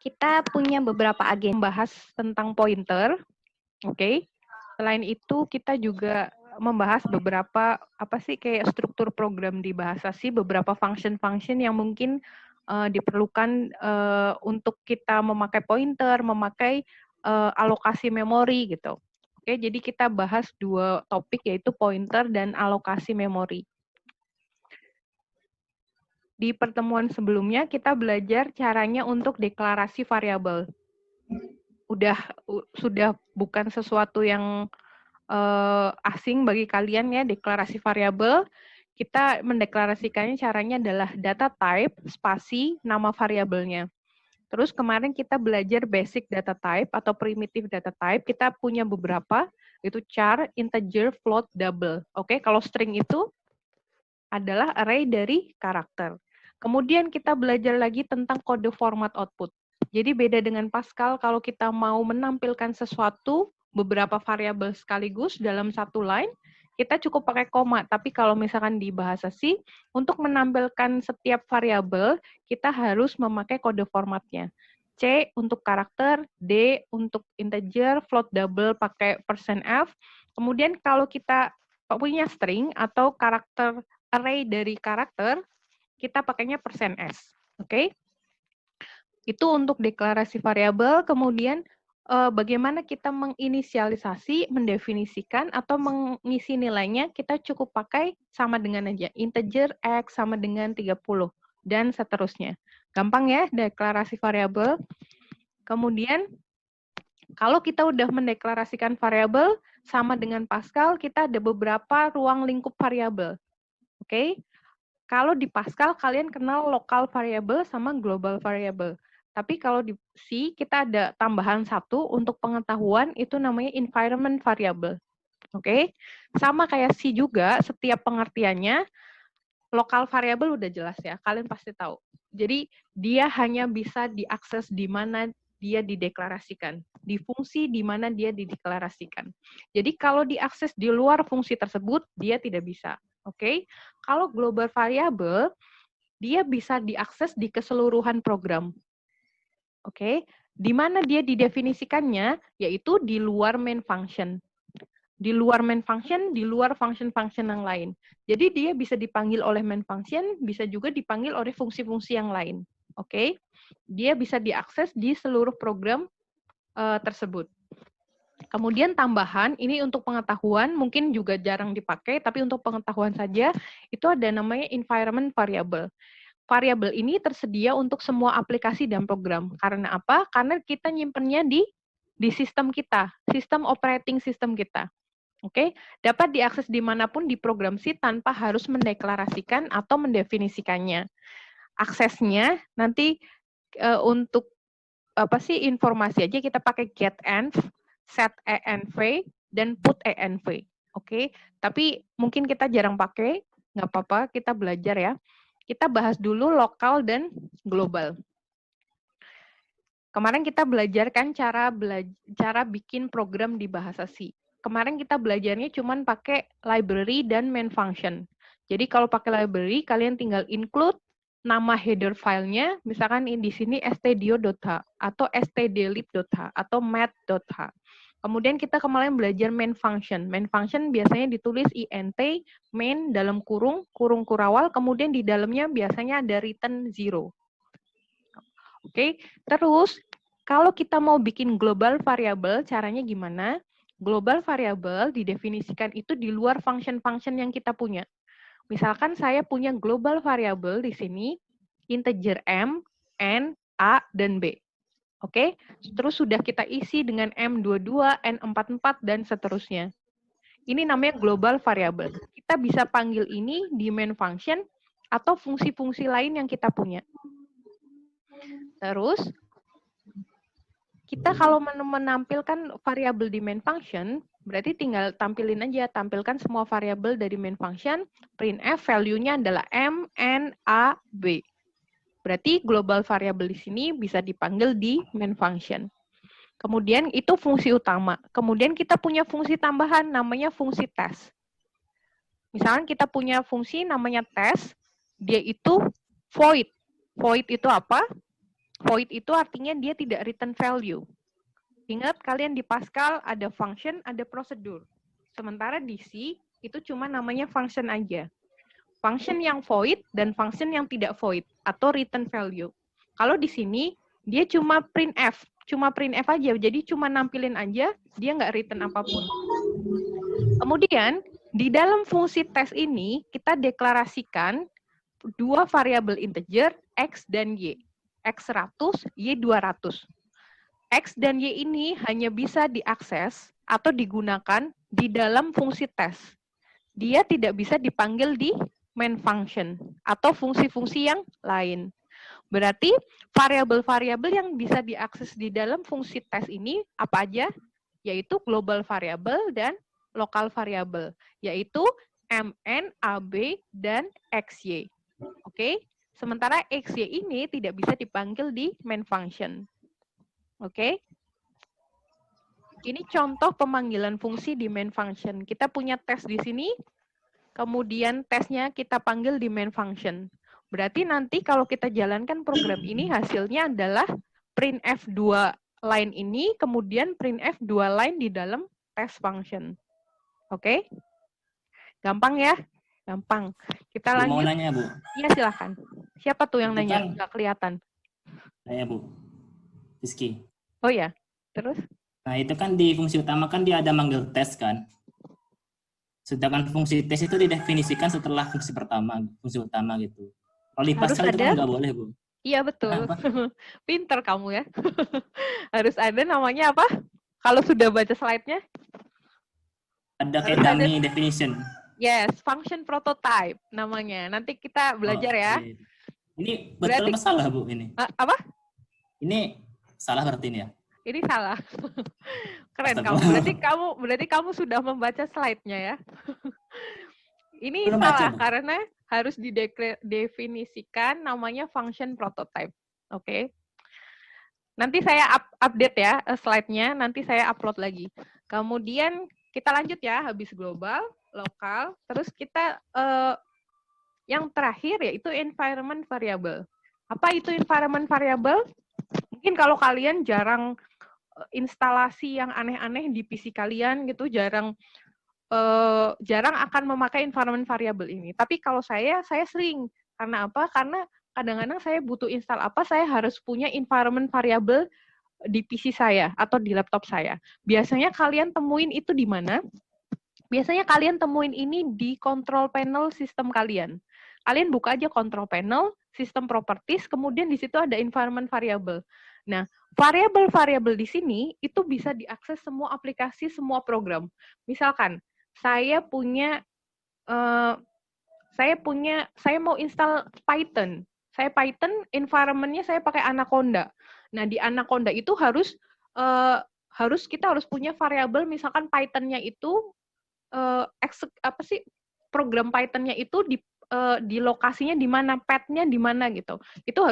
kita punya beberapa agenda membahas tentang pointer. Oke. Selain itu kita juga membahas beberapa kayak struktur program di bahasa C, beberapa function-function yang mungkin diperlukan untuk kita memakai pointer, memakai alokasi memori gitu. Oke, jadi kita bahas dua topik yaitu pointer dan alokasi memori. Di pertemuan sebelumnya kita belajar caranya untuk deklarasi variabel. Sudah bukan sesuatu yang asing bagi kalian ya, deklarasi variabel. Kita mendeklarasikannya caranya adalah data type, spasi, nama variabelnya. Terus kemarin kita belajar basic data type atau primitive data type. Kita punya beberapa, itu char, integer, float, double. Oke, kalau string itu adalah array dari karakter. Kemudian kita belajar lagi tentang kode format output. Jadi beda dengan Pascal, kalau kita mau menampilkan sesuatu, beberapa variabel sekaligus dalam satu line, kita cukup pakai koma. Tapi kalau misalkan di bahasa C, untuk menampilkan setiap variabel, kita harus memakai kode formatnya. C untuk karakter, D untuk integer, float double pakai %f. Kemudian kalau kita punya string atau karakter array dari karakter, kita pakainya %s. Oke? Itu untuk deklarasi variabel. Kemudian bagaimana kita menginisialisasi, mendefinisikan, atau mengisi nilainya, kita cukup pakai sama dengan aja. Integer X sama dengan 30, dan seterusnya. Gampang ya, deklarasi variabel. Kemudian, kalau kita udah mendeklarasikan variabel, sama dengan Pascal, kita ada beberapa ruang lingkup variabel. Oke? Kalau di Pascal, kalian kenal local variable sama global variable. Tapi kalau di C, kita ada tambahan satu untuk pengetahuan, itu namanya environment variable. Oke? Sama kayak C juga, setiap pengertiannya, local variable udah jelas ya, kalian pasti tahu. Jadi, dia hanya bisa diakses di mana dia dideklarasikan, di fungsi di mana dia dideklarasikan. Jadi, kalau diakses di luar fungsi tersebut, dia tidak bisa. Oke? Kalau global variable, dia bisa diakses di keseluruhan program. Oke? Di mana dia didefinisikannya, yaitu di luar main function. Di luar main function, di luar function-function yang lain. Jadi dia bisa dipanggil oleh main function, bisa juga dipanggil oleh fungsi-fungsi yang lain. Oke? Dia bisa diakses di seluruh program tersebut. Kemudian tambahan, ini untuk pengetahuan, mungkin juga jarang dipakai, tapi untuk pengetahuan saja, itu ada namanya environment variable. Variabel ini tersedia untuk semua aplikasi dan program. Karena apa? Karena kita nyimpennya di sistem kita, sistem operating system kita. Oke, dapat diakses dimanapun di program C tanpa harus mendeklarasikan atau mendefinisikannya. Aksesnya nanti untuk informasi aja kita pakai get_env, set_env, dan put_env. Oke, tapi mungkin kita jarang pakai, nggak apa-apa, kita belajar ya. Kita bahas dulu lokal dan global. Kemarin kita belajar kan cara bikin program di bahasa C. Kemarin kita belajarnya cuma pakai library dan main function. Jadi kalau pakai library, kalian tinggal include nama header filenya, misalkan di sini stdio.h, atau stdlib.h, atau math.h. Kemudian kita kemarin belajar main function. Main function biasanya ditulis int, main dalam kurung kurawal, kemudian di dalamnya biasanya ada return 0. Oke, terus kalau kita mau bikin global variable, caranya gimana? Global variable didefinisikan itu di luar function-function yang kita punya. Misalkan saya punya global variable di sini, integer m, n, a, dan b. Oke, terus sudah kita isi dengan M22, N44, dan seterusnya. Ini namanya global variable. Kita bisa panggil ini di main function atau fungsi-fungsi lain yang kita punya. Terus, kita kalau menampilkan variabel di main function, berarti tinggal tampilkan semua variabel dari main function, printf value-nya adalah M, N, A, B. Berarti global variable di sini bisa dipanggil di main function. Kemudian itu fungsi utama. Kemudian kita punya fungsi tambahan namanya fungsi test. Misalkan kita punya fungsi namanya test, dia itu void. Void itu apa? Void itu artinya dia tidak return value. Ingat, kalian di Pascal ada function, ada prosedur. Sementara di C itu cuma namanya function aja. Function yang void dan function yang tidak void atau return value. Kalau di sini dia cuma printf aja, jadi cuma nampilin aja, dia nggak return apapun. Kemudian di dalam fungsi tes ini kita deklarasikan dua variabel integer x dan y, x 100, y 200. X dan Y ini hanya bisa diakses atau digunakan di dalam fungsi tes. Dia tidak bisa dipanggil di main function atau fungsi-fungsi yang lain. Berarti variabel-variabel yang bisa diakses di dalam fungsi tes ini apa aja? Yaitu global variable dan lokal variable, yaitu mn, ab, dan xy. Oke? Sementara xy ini tidak bisa dipanggil di main function. Oke. Ini contoh pemanggilan fungsi di main function. Kita punya tes di sini, kemudian tesnya kita panggil di main function. Berarti nanti kalau kita jalankan program ini, hasilnya adalah printf 2 line ini, kemudian printf 2 line di dalam test function. Oke? Gampang ya? Gampang. Kita lanjut. Mau nanya, Bu. Iya, silahkan. Siapa tuh yang Itu nanya? kan, nggak kelihatan. Saya, Bu. Rizky. Oh ya, terus? Nah, itu kan di fungsi utama kan dia ada manggil tes kan. Sedangkan fungsi tes itu didefinisikan setelah fungsi pertama, fungsi utama gitu. Kalau di Pascal itu kan nggak boleh, Bu. Iya, betul. Kenapa? Pinter kamu ya. Harus ada namanya apa? Kalau sudah baca slide-nya? Ada kayak dummy definition. Yes, function prototype namanya. Nanti kita belajar ya. Iya. Ini betul apa salah, Bu, ini? Apa? Ini salah berarti ini ya? Ini salah. Keren kamu. Berarti kamu sudah membaca slide-nya ya. Ini Belum salah baca, karena harus didefinisikan namanya function prototype. Oke. Nanti saya update ya slide-nya, nanti saya upload lagi. Kemudian kita lanjut ya, habis global, lokal, terus kita yang terakhir yaitu environment variable. Apa itu environment variable? Mungkin kalau kalian jarang instalasi yang aneh-aneh di PC kalian gitu, jarang akan memakai environment variable ini. Tapi kalau saya sering. Karena apa? Karena kadang-kadang saya butuh install apa, saya harus punya environment variable di PC saya atau di laptop saya. Biasanya kalian temuin itu di mana? Biasanya kalian temuin ini di control panel sistem kalian. Kalian buka aja control panel, sistem properties, kemudian di situ ada environment variable. Nah, variabel-variabel di sini itu bisa diakses semua aplikasi, semua program. Misalkan saya mau install Python. Saya Python, environment-nya saya pakai Anaconda. Nah, di Anaconda itu kita harus punya variabel, misalkan Python-nya itu program Python-nya itu di lokasinya di mana, path-nya di mana gitu. Itu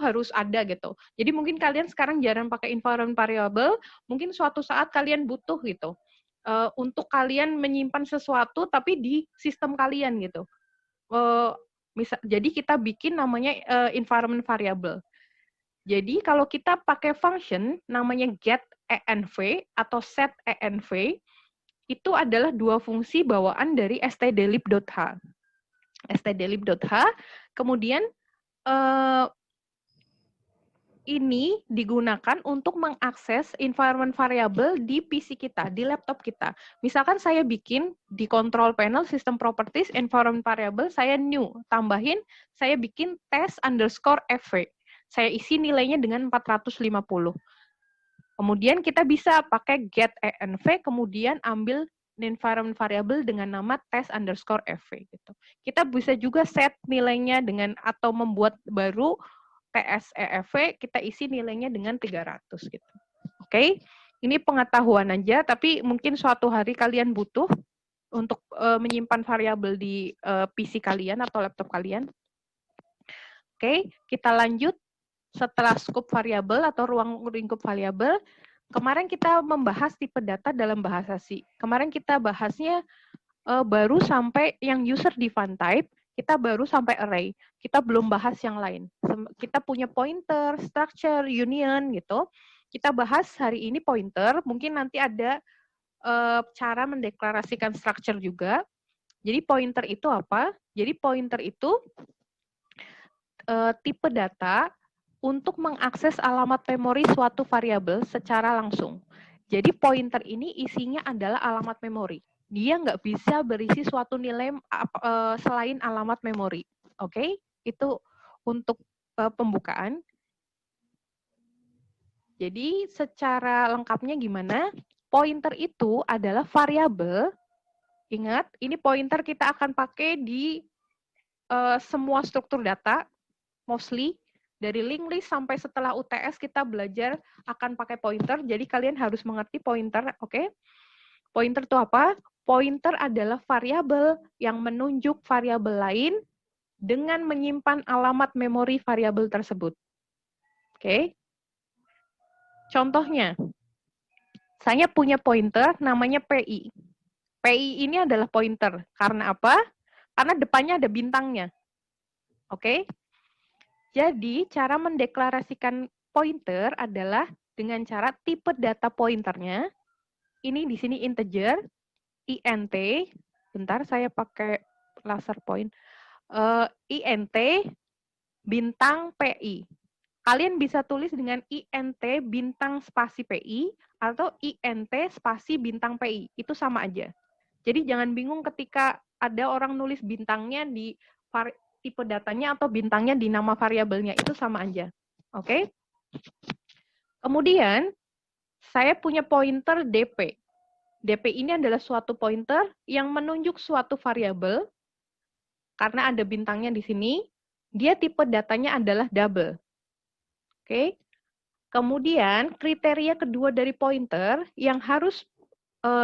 harus ada gitu. Jadi mungkin kalian sekarang jarang pakai environment variable, mungkin suatu saat kalian butuh gitu. Untuk kalian menyimpan sesuatu tapi di sistem kalian gitu. Jadi kita bikin namanya environment variable. Jadi kalau kita pakai function namanya get env atau set env, itu adalah dua fungsi bawaan dari stdlib.h. stdlib.h, kemudian ini digunakan untuk mengakses environment variable di PC kita, di laptop kita. Misalkan saya bikin di control panel system properties environment variable, saya new, tambahin, saya bikin test_fv. Saya isi nilainya dengan 450. Kemudian kita bisa pakai get env, kemudian ambil environment variable dengan nama test_fv gitu. Kita bisa juga set nilainya dengan atau membuat baru TSEFV, kita isi nilainya dengan 300 gitu. Oke, ini pengetahuan aja, tapi mungkin suatu hari kalian butuh untuk menyimpan variabel di PC kalian atau laptop kalian. Oke, kita lanjut setelah scope variabel atau ruang lingkup variabel. Kemarin kita membahas tipe data dalam bahasa C. Kemarin kita bahasnya baru sampai yang user defined type. Kita baru sampai array. Kita belum bahas yang lain. Kita punya pointer, structure, union gitu. Kita bahas hari ini pointer, mungkin nanti ada cara mendeklarasikan structure juga. Jadi pointer itu apa? Jadi pointer itu tipe data untuk mengakses alamat memori suatu variabel secara langsung. Jadi pointer ini isinya adalah alamat memori. Dia nggak bisa berisi suatu nilai selain alamat memori. Oke? Itu untuk pembukaan. Jadi secara lengkapnya gimana? Pointer itu adalah variabel. Ingat, ini pointer kita akan pakai di semua struktur data, mostly. Dari linked list sampai setelah UTS kita belajar akan pakai pointer, jadi kalian harus mengerti pointer, oke? Pointer itu apa? Pointer adalah variabel yang menunjuk variabel lain dengan menyimpan alamat memori variabel tersebut. Oke? Contohnya, saya punya pointer namanya PI. PI ini adalah pointer. Karena apa? Karena depannya ada bintangnya. Oke? Jadi, cara mendeklarasikan pointer adalah dengan cara tipe data pointernya. Ini di sini integer, int, bentar saya pakai laser point, int bintang PI. Kalian bisa tulis dengan int bintang spasi PI atau int spasi bintang PI. Itu sama aja. Jadi jangan bingung ketika ada orang nulis bintangnya di tipe datanya atau bintangnya di nama variabelnya, itu sama aja. Oke? Kemudian, saya punya pointer DP. DP ini adalah suatu pointer yang menunjuk suatu variabel, karena ada bintangnya di sini, dia tipe datanya adalah double. Oke? Kemudian, kriteria kedua dari pointer yang harus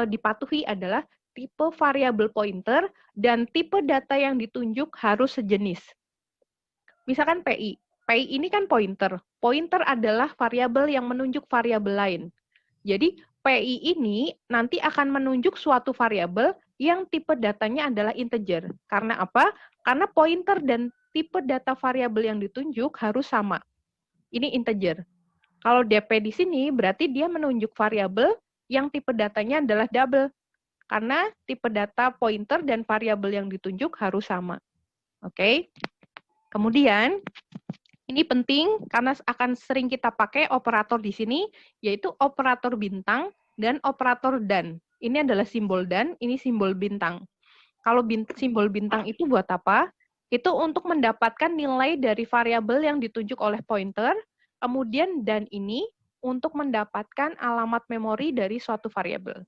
dipatuhi adalah tipe variabel pointer dan tipe data yang ditunjuk harus sejenis. Misalkan PI. PI ini kan pointer. Pointer adalah variabel yang menunjuk variabel lain. Jadi PI ini nanti akan menunjuk suatu variabel yang tipe datanya adalah integer. Karena apa? Karena pointer dan tipe data variabel yang ditunjuk harus sama. Ini integer. Kalau DP di sini berarti dia menunjuk variabel yang tipe datanya adalah double. Karena tipe data pointer dan variabel yang ditunjuk harus sama. Oke. Kemudian, ini penting karena akan sering kita pakai operator di sini, yaitu operator bintang dan operator dan. Ini adalah simbol dan, ini simbol bintang. Kalau simbol bintang itu buat apa? Itu untuk mendapatkan nilai dari variabel yang ditunjuk oleh pointer, kemudian dan ini untuk mendapatkan alamat memori dari suatu variabel.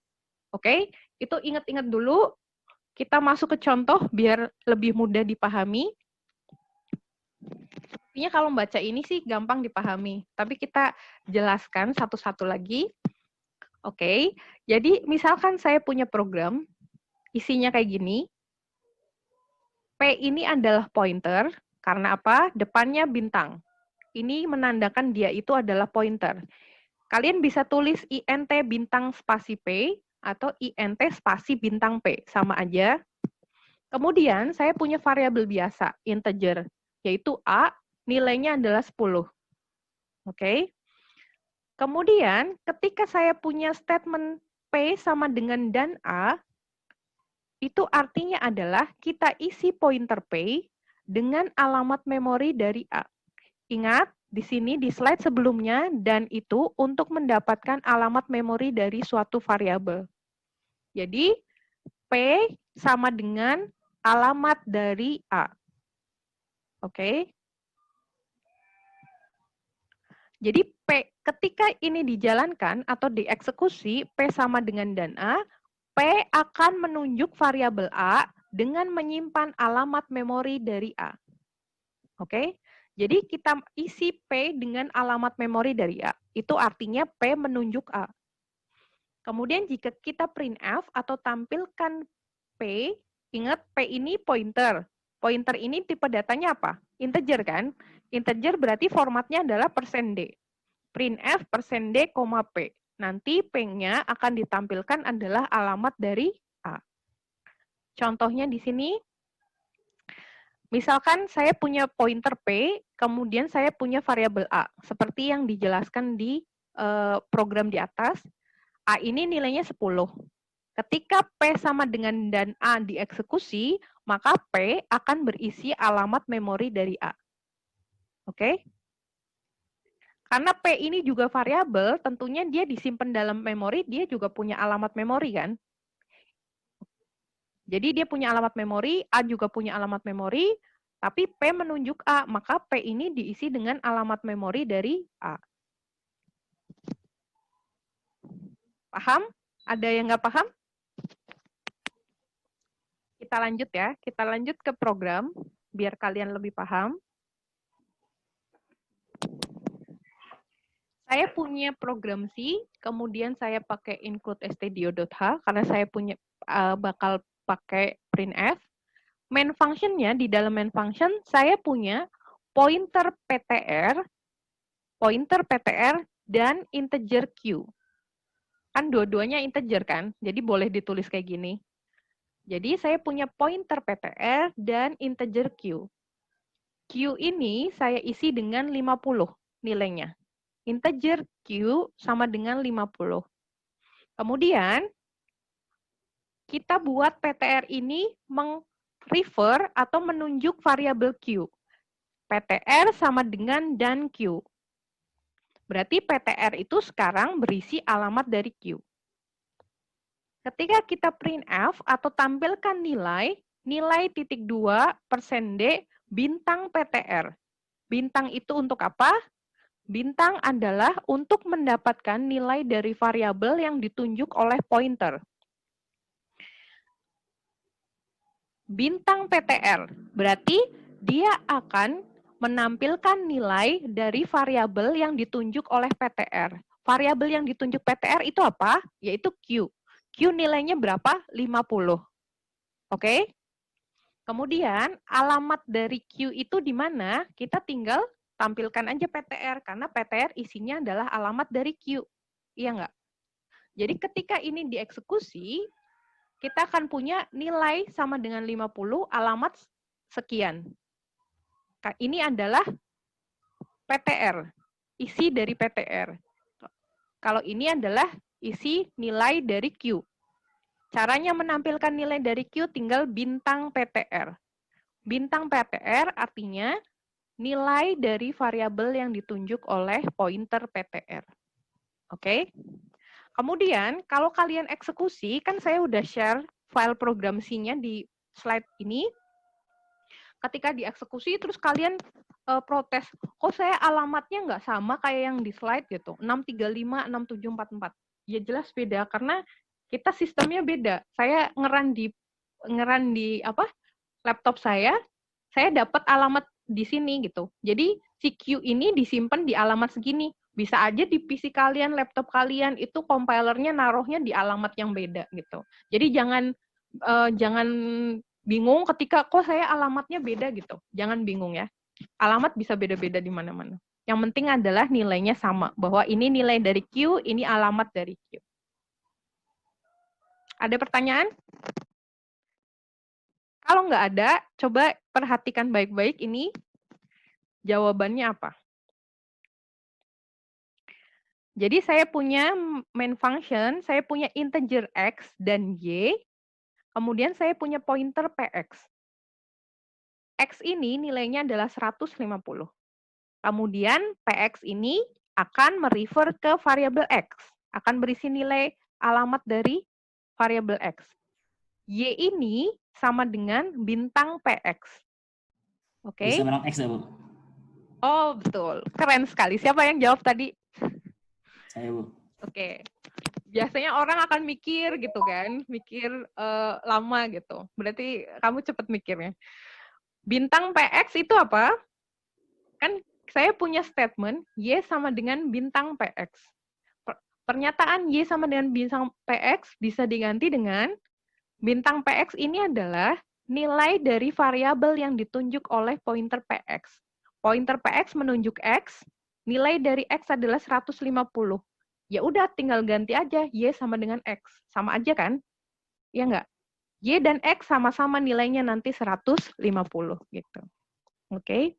Oke, itu ingat-ingat dulu. Kita masuk ke contoh biar lebih mudah dipahami. Intinya kalau membaca ini sih gampang dipahami, tapi kita jelaskan satu-satu lagi. Oke, jadi misalkan saya punya program, isinya kayak gini. P ini adalah pointer, karena apa? Depannya bintang. Ini menandakan dia itu adalah pointer. Kalian bisa tulis int bintang spasi P, atau int spasi bintang P, sama aja. Kemudian saya punya variabel biasa, integer, yaitu A, nilainya adalah 10. Oke. Kemudian ketika saya punya statement P sama dengan dan A, itu artinya adalah kita isi pointer P dengan alamat memori dari A. Ingat, di sini di slide sebelumnya, dan itu untuk mendapatkan alamat memori dari suatu variabel. Jadi, P sama dengan alamat dari A. Oke. Jadi, P ketika ini dijalankan atau dieksekusi, P sama dengan dan A, P akan menunjuk variabel A dengan menyimpan alamat memori dari A. Oke. Jadi kita isi P dengan alamat memori dari A. Itu artinya P menunjuk A. Kemudian jika kita printf atau tampilkan P, ingat P ini pointer. Pointer ini tipe datanya apa? Integer kan? Integer berarti formatnya adalah %D. Printf %D, P. Nanti P-nya akan ditampilkan adalah alamat dari A. Contohnya di sini, Misalkan saya punya pointer P, kemudian saya punya variabel A, seperti yang dijelaskan di program di atas. A ini nilainya 10. Ketika P sama dengan dan A dieksekusi, maka P akan berisi alamat memori dari A. Oke? Karena P ini juga variabel, tentunya dia disimpan dalam memori, dia juga punya alamat memori kan? Jadi dia punya alamat memori, A juga punya alamat memori, tapi P menunjuk A, maka P ini diisi dengan alamat memori dari A. Paham? Ada yang nggak paham? Kita lanjut ya, kita lanjut ke program, biar kalian lebih paham. Saya punya program C, kemudian saya pakai include stdio.h, karena saya punya bakal pakai printf. Main function-nya, di dalam main function, saya punya pointer PTR, dan integer Q. Kan dua-duanya integer kan, jadi boleh ditulis kayak gini. Jadi saya punya pointer PTR dan integer Q. Q ini saya isi dengan 50 nilainya. Integer Q sama dengan 50. Kemudian, kita buat PTR ini refer atau menunjuk variabel Q. PTR sama dengan dan Q. Berarti PTR itu sekarang berisi alamat dari Q. Ketika kita printf atau tampilkan nilai titik 2% D bintang PTR. Bintang itu untuk apa? Bintang adalah untuk mendapatkan nilai dari variabel yang ditunjuk oleh pointer. Bintang PTR, berarti dia akan menampilkan nilai dari variabel yang ditunjuk oleh PTR. Variabel yang ditunjuk PTR itu apa? Yaitu Q. Q nilainya berapa? 50. Oke? Kemudian, alamat dari Q itu di mana? Kita tinggal tampilkan aja PTR, karena PTR isinya adalah alamat dari Q. Iya nggak? Jadi ketika ini dieksekusi, kita akan punya nilai sama dengan 50, alamat sekian. Ini adalah PTR, isi dari PTR. Kalau ini adalah isi nilai dari Q. Caranya menampilkan nilai dari Q tinggal bintang PTR. Bintang PTR artinya nilai dari variabel yang ditunjuk oleh pointer PTR. Oke? Kemudian, kalau kalian eksekusi, kan saya udah share file program C-nya di slide ini. Ketika dieksekusi, terus kalian protes, kok saya alamatnya nggak sama kayak yang di slide gitu, 635, 6744. Ya jelas beda, karena kita sistemnya beda. Saya ngeran di laptop saya dapat alamat di sini gitu. Jadi si Q ini disimpan di alamat segini. Bisa aja di PC kalian, laptop kalian itu compilernya naruhnya di alamat yang beda gitu. Jadi jangan bingung ketika kok saya alamatnya beda gitu. Jangan bingung ya. Alamat bisa beda-beda di mana-mana. Yang penting adalah nilainya sama, bahwa ini nilai dari Q, ini alamat dari Q. Ada pertanyaan? Kalau nggak ada, coba perhatikan baik-baik ini jawabannya apa. Jadi saya punya main function, saya punya integer X dan Y, kemudian saya punya pointer PX. X ini nilainya adalah 150. Kemudian PX ini akan merefer ke variabel X, akan berisi nilai alamat dari variabel X. Y ini sama dengan bintang PX. Oke? Bisa menang X ya, Bu? Oh, betul. Keren sekali. Siapa yang jawab tadi? Saya, Bu. Oke. Biasanya orang akan mikir gitu kan, mikir lama gitu. Berarti kamu cepat mikirnya. Bintang PX itu apa? Kan saya punya statement Y sama dengan bintang PX. Pernyataan Y sama dengan bintang PX bisa diganti dengan bintang PX ini adalah nilai dari variabel yang ditunjuk oleh pointer PX. Pointer PX menunjuk X, nilai dari X adalah 150. Ya udah tinggal ganti aja Y sama dengan X. Sama aja kan? Ya nggak? Y dan X sama-sama nilainya nanti 150 gitu. Oke.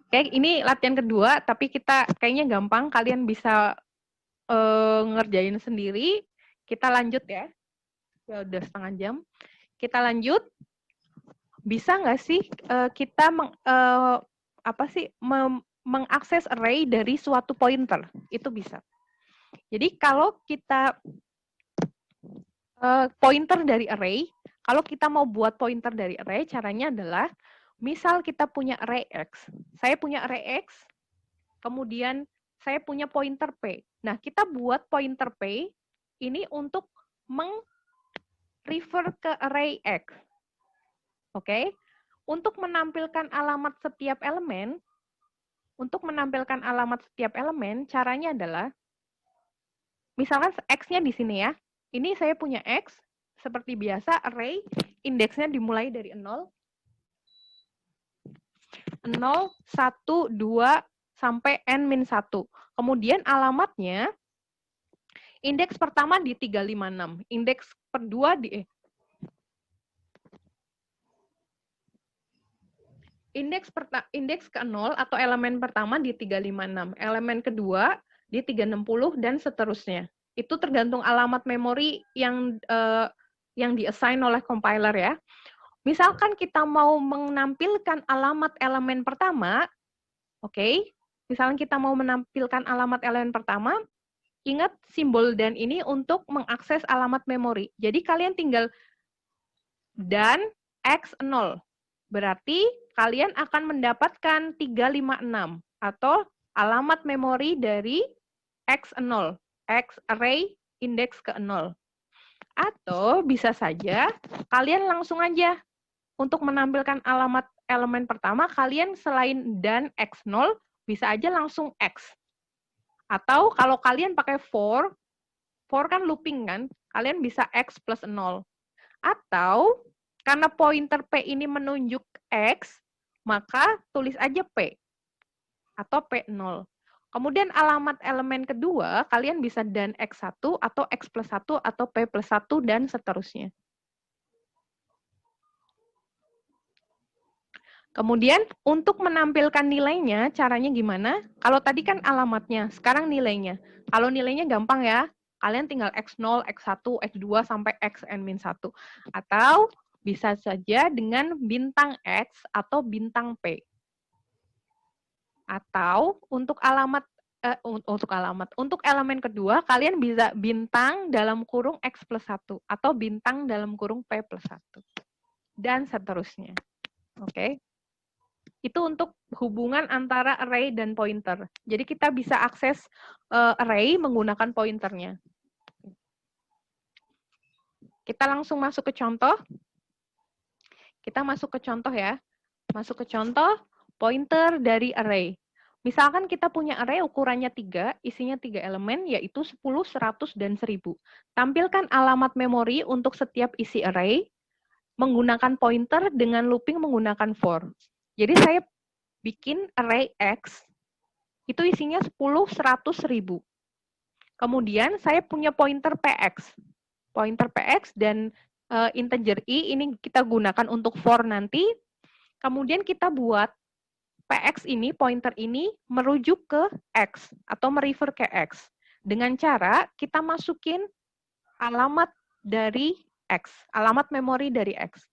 Oke, ini latihan kedua, tapi kita kayaknya gampang, kalian bisa ngerjain sendiri. Kita lanjut ya. Ya udah setengah jam. Kita lanjut. Bisa nggak sih kita mengakses array dari suatu pointer? Itu bisa. Jadi kalau kita pointer dari array, kalau kita mau buat pointer dari array, caranya adalah, misal kita punya array X, saya punya array X, kemudian saya punya pointer P. Nah, kita buat pointer P ini untuk refer ke array X. Oke? Untuk menampilkan alamat setiap elemen, caranya adalah, misalkan X-nya di sini ya. Ini saya punya X, seperti biasa, array, indeksnya dimulai dari 0, 1, 2, sampai n-1. Kemudian alamatnya, indeks pertama di 356, indeks kedua di indeks ke-0 atau elemen pertama di 356, elemen kedua di 360 dan seterusnya. Itu tergantung alamat memori yang di-assign oleh compiler ya. Misalkan kita mau menampilkan alamat elemen pertama, oke, misalkan kita mau menampilkan alamat elemen pertama, ingat simbol dan ini untuk mengakses alamat memori. Jadi kalian tinggal dan X0. Berarti kalian akan mendapatkan 356 atau alamat memori dari X0, X array indeks ke-0. Atau bisa saja kalian langsung aja untuk menampilkan alamat elemen pertama, kalian selain dan X0 bisa aja langsung X. Atau kalau kalian pakai for kan looping kan, kalian bisa X plus 0. Atau karena pointer P ini menunjuk X, maka tulis aja P atau P0. Kemudian alamat elemen kedua, kalian bisa dan X1 atau X plus 1 atau P plus 1 dan seterusnya. Kemudian untuk menampilkan nilainya, caranya gimana? Kalau tadi kan alamatnya, sekarang nilainya. Kalau nilainya gampang ya, kalian tinggal X0, X1, X2, sampai Xn-1. Atau bisa saja dengan bintang X atau bintang P. Atau untuk untuk elemen kedua, kalian bisa bintang dalam kurung X plus 1 atau bintang dalam kurung P plus 1. Dan seterusnya. Oke. Itu untuk hubungan antara array dan pointer. Jadi kita bisa akses array menggunakan pointernya. Kita langsung masuk ke contoh. Kita masuk ke contoh ya. Masuk ke contoh pointer dari array. Misalkan kita punya array ukurannya 3, isinya 3 elemen, yaitu 10, 100, dan 1000. Tampilkan alamat memori untuk setiap isi array, menggunakan pointer dengan looping menggunakan for. Jadi saya bikin array X, itu isinya 10, 100, 1000. Kemudian saya punya pointer PX. Pointer PX dan integer I ini kita gunakan untuk for nanti. Kemudian kita buat PX ini, pointer ini, merujuk ke X atau merefer ke X. Dengan cara kita masukin alamat dari X, alamat memori dari X.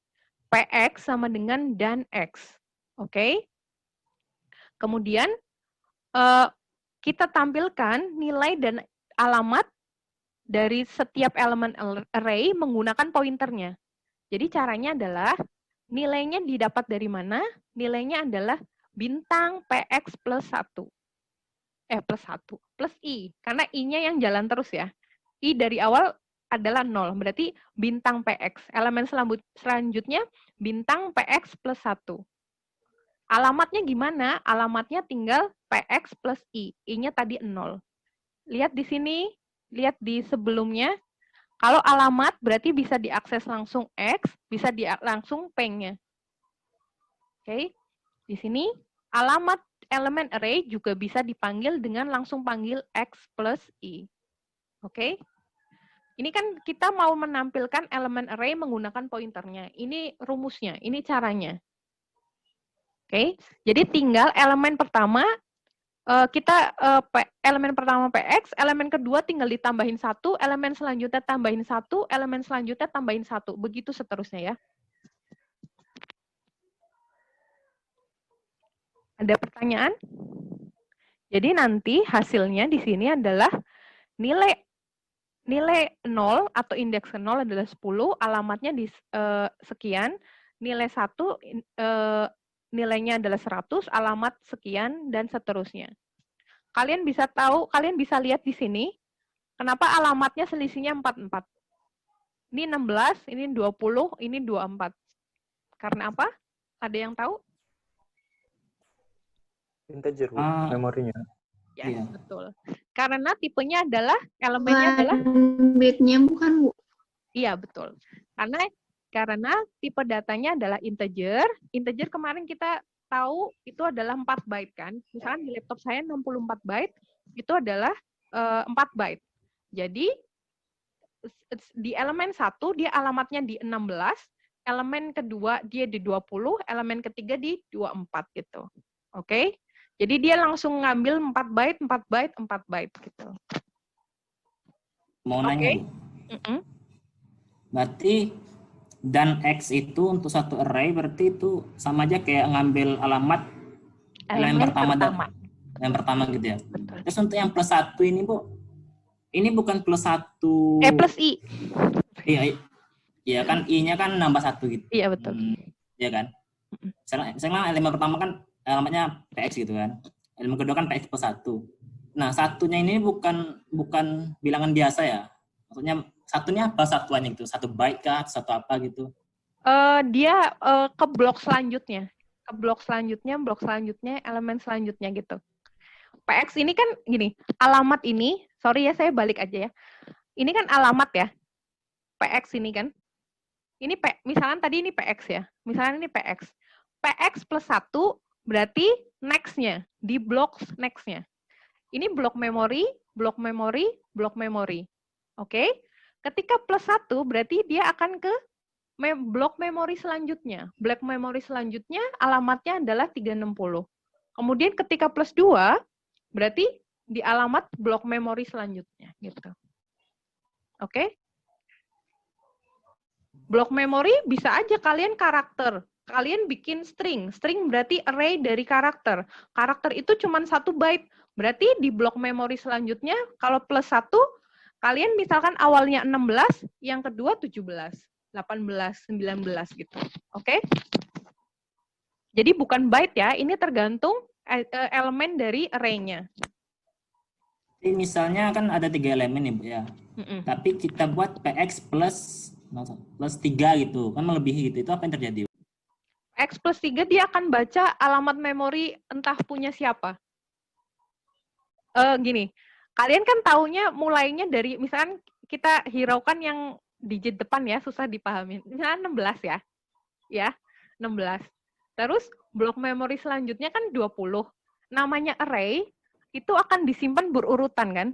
PX sama dengan dan X. Oke? Kemudian kita tampilkan nilai dan alamat dari setiap elemen array menggunakan pointernya. Jadi caranya adalah nilainya didapat dari mana? Nilainya adalah bintang PX plus 1. Plus I. Karena I-nya yang jalan terus ya. I dari awal adalah 0. Berarti bintang PX. Elemen selanjutnya bintang PX plus 1. Alamatnya gimana? Alamatnya tinggal PX plus I. I-nya tadi 0. Lihat di sini. Lihat di sebelumnya. Kalau alamat berarti bisa diakses langsung X. Bisa langsung P-nya. Oke. Di sini. Alamat elemen array juga bisa dipanggil dengan langsung panggil X plus I. Oke? Ini kan kita mau menampilkan elemen array menggunakan pointernya. Ini rumusnya, ini caranya. Oke, jadi tinggal elemen pertama, elemen pertama PX, elemen kedua tinggal ditambahin 1, elemen selanjutnya tambahin 1, elemen selanjutnya tambahin 1. Begitu seterusnya ya. Ada pertanyaan? Jadi nanti hasilnya di sini adalah nilai 0 atau indeks 0 adalah 10, alamatnya di sekian, nilai 1 nilainya adalah 100, alamat sekian, dan seterusnya. Kalian bisa tahu, kalian bisa lihat di sini, kenapa alamatnya selisihnya 44. Ini 16, ini 20, ini 24. Karena apa? Ada yang tahu? Integer, memorinya. Ya, iya. Betul. Karena tipenya adalah, elemennya adalah bitnya bukan, Bu? Iya, betul. Karena tipe datanya adalah integer. Integer kemarin kita tahu itu adalah 4 byte kan. Misalkan di laptop saya 64 byte, itu adalah 4 byte. Jadi di elemen 1 dia alamatnya di 16, elemen kedua dia di 20, elemen ketiga di 24 gitu. Oke? Jadi dia langsung ngambil 4 byte, 4 byte, 4 byte gitu. Mau nanya, Bu. Berarti dan X itu untuk satu array berarti itu sama aja kayak ngambil alamat elemen pertama gitu ya. Betul. Terus untuk yang plus 1 ini, Bu, ini bukan plus 1. Plus I. Iya kan I-nya kan nambah 1 gitu. Iya, betul. Iya kan? Misalnya elemen pertama kan alamatnya PX gitu kan. Elemen kedua kan PX plus 1. Nah, satunya ini bukan bilangan biasa ya. Maksudnya satunya apa satuannya gitu? 1 byte kah? 1 apa gitu? Dia ke blok selanjutnya. Blok selanjutnya, elemen selanjutnya gitu. PX ini kan gini, alamat ini, sorry ya saya balik aja ya. Ini kan alamat ya. PX ini kan. Ini misalkan tadi ini PX ya. Misalkan ini PX. PX plus 1 berarti next-nya, di blok next-nya. Ini blok memori, blok memori, blok memori. Oke? Ketika plus 1 berarti dia akan ke blok memori selanjutnya. Blok memori selanjutnya alamatnya adalah 360. Kemudian ketika plus 2 berarti di alamat blok memori selanjutnya gitu. Oke? Blok memori bisa aja kalian karakter. Kalian bikin string. String berarti array dari karakter. Karakter itu cuma 1 byte. Berarti di blok memori selanjutnya, kalau plus 1, kalian misalkan awalnya 16, yang kedua 17, 18, 19 gitu. Oke? Jadi bukan byte ya, ini tergantung elemen dari array-nya. Jadi misalnya kan ada 3 elemen nih, Bu ya. Tapi kita buat PX plus 3 gitu, kan melebihi gitu. Itu apa yang terjadi? X plus 3 dia akan baca alamat memori entah punya siapa. Gini, kalian kan taunya mulainya dari, misalkan kita hiraukan yang digit depan ya, susah dipahamin. Misalnya 16 ya. Ya, 16. Terus blok memori selanjutnya kan 20. Namanya array, itu akan disimpan berurutan kan.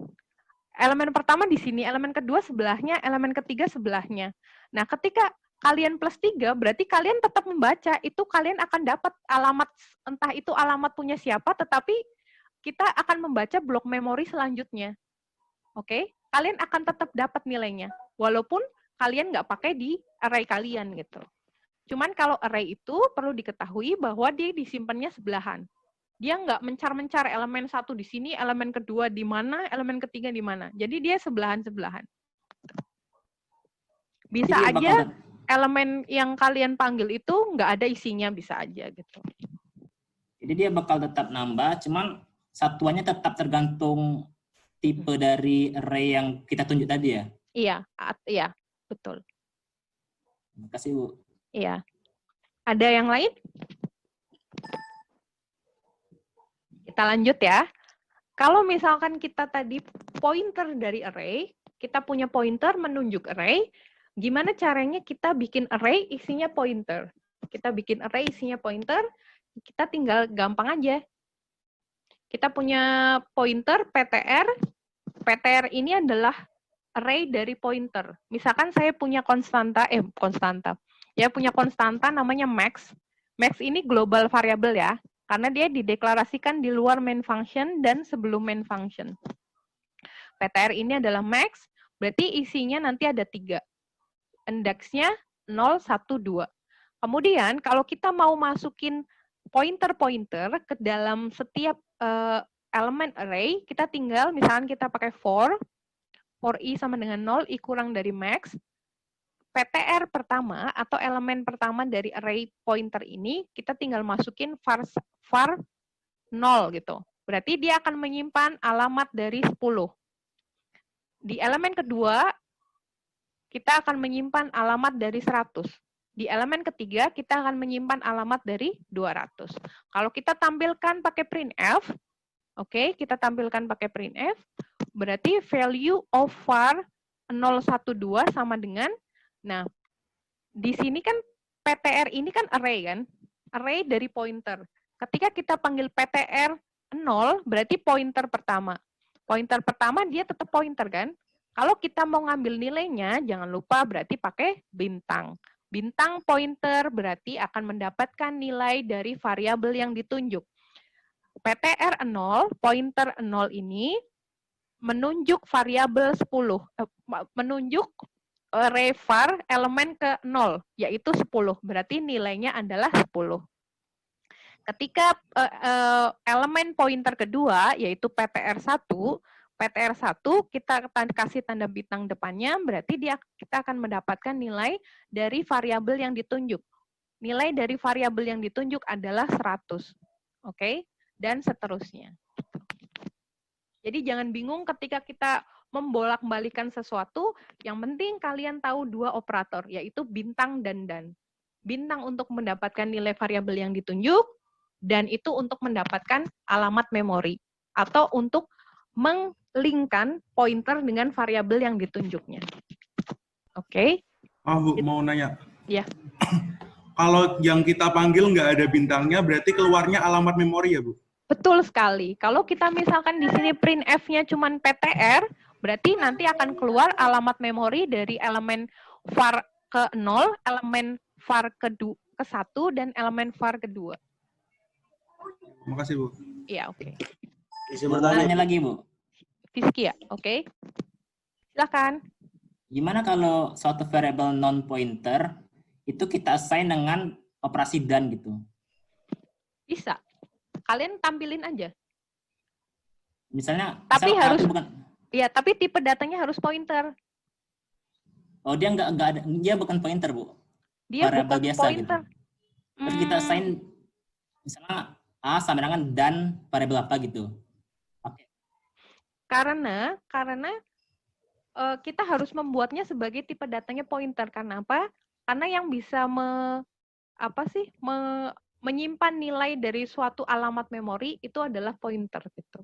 Elemen pertama di sini, elemen kedua sebelahnya, elemen ketiga sebelahnya. Nah, ketika kalian plus 3, berarti kalian tetap membaca. Itu kalian akan dapat alamat, entah itu alamat punya siapa, tetapi kita akan membaca blok memori selanjutnya. Oke? Kalian akan tetap dapat nilainya. Walaupun kalian nggak pakai di array kalian gitu. Cuman kalau array itu perlu diketahui bahwa dia disimpannya sebelahan. Dia nggak mencar-mencar elemen 1 di sini, elemen kedua di mana, elemen ketiga di mana. Jadi dia sebelahan-sebelahan. Bisa aja elemen yang kalian panggil itu nggak ada isinya, bisa aja gitu. Jadi dia bakal tetap nambah, cuman satuannya tetap tergantung tipe dari array yang kita tunjuk tadi ya? Iya, betul. Terima kasih, Bu. Iya. Ada yang lain? Kita lanjut ya. Kalau misalkan kita tadi pointer dari array, kita punya pointer menunjuk array, gimana caranya kita bikin array isinya pointer? Kita bikin array isinya pointer, kita tinggal gampang aja. Kita punya pointer PTR. PTR ini adalah array dari pointer. Misalkan saya punya konstanta. Ya, punya konstanta namanya max. Max ini global variable ya, karena dia dideklarasikan di luar main function dan sebelum main function. PTR ini adalah max, berarti isinya nanti ada 3. Indeksnya 0, 1, 2. Kemudian kalau kita mau masukin pointer-pointer ke dalam setiap elemen array, kita tinggal misalkan kita pakai for i sama dengan 0, i kurang dari max, PTR pertama atau elemen pertama dari array pointer ini, kita tinggal masukin var 0 gitu. Berarti dia akan menyimpan alamat dari 10. Di elemen kedua, kita akan menyimpan alamat dari 100. Di elemen ketiga, kita akan menyimpan alamat dari 200. Kalau kita tampilkan pakai printf, oke, kita tampilkan pakai printf, berarti value of var 012 sama dengan, nah, di sini kan PTR ini kan array kan, array dari pointer. Ketika kita panggil PTR 0, berarti pointer pertama. Pointer pertama dia tetap pointer kan. Kalau kita mau ngambil nilainya, jangan lupa berarti pakai bintang. Bintang pointer berarti akan mendapatkan nilai dari variabel yang ditunjuk. PTR 0, pointer 0 ini menunjuk variabel 10, menunjuk array var elemen ke 0, yaitu 10. Berarti nilainya adalah 10. Ketika elemen pointer kedua, yaitu PTR1, kita kasih tanda bintang depannya, berarti kita akan mendapatkan nilai dari variabel yang ditunjuk. Nilai dari variabel yang ditunjuk adalah 100. Oke? Dan seterusnya. Jadi jangan bingung ketika kita membolak-balikan sesuatu, yang penting kalian tahu 2 operator, yaitu bintang dan dan. Bintang untuk mendapatkan nilai variabel yang ditunjuk, dan itu untuk mendapatkan alamat memori, atau untuk menglinkkan pointer dengan variabel yang ditunjuknya. Oke? Bu, mau nanya. Ya. Kalau yang kita panggil nggak ada bintangnya, berarti keluarnya alamat memori ya, Bu? Betul sekali. Kalau kita misalkan di sini printf-nya cuma PTR, berarti nanti akan keluar alamat memori dari elemen var ke 0, elemen var ke 1, dan elemen var kedua. Terima kasih, Bu. Iya, oke. Bisa bertanya lagi, Bu? Fiski ya, oke. Silakan. Gimana kalau suatu variable non-pointer itu kita assign dengan operasi dan gitu? Bisa. Kalian tampilin aja. Misalnya, tapi harus bukan. Iya, tapi tipe datanya harus pointer. Oh, dia nggak ada, dia bukan pointer, Bu. Dia variable bukan biasa pointer. Gitu. Terus kita assign misalnya A sama dengan dan variabel apa gitu. Oke. Karena kita harus membuatnya sebagai tipe datanya pointer. Karena apa? Karena yang bisa menyimpan nilai dari suatu alamat memori itu adalah pointer gitu.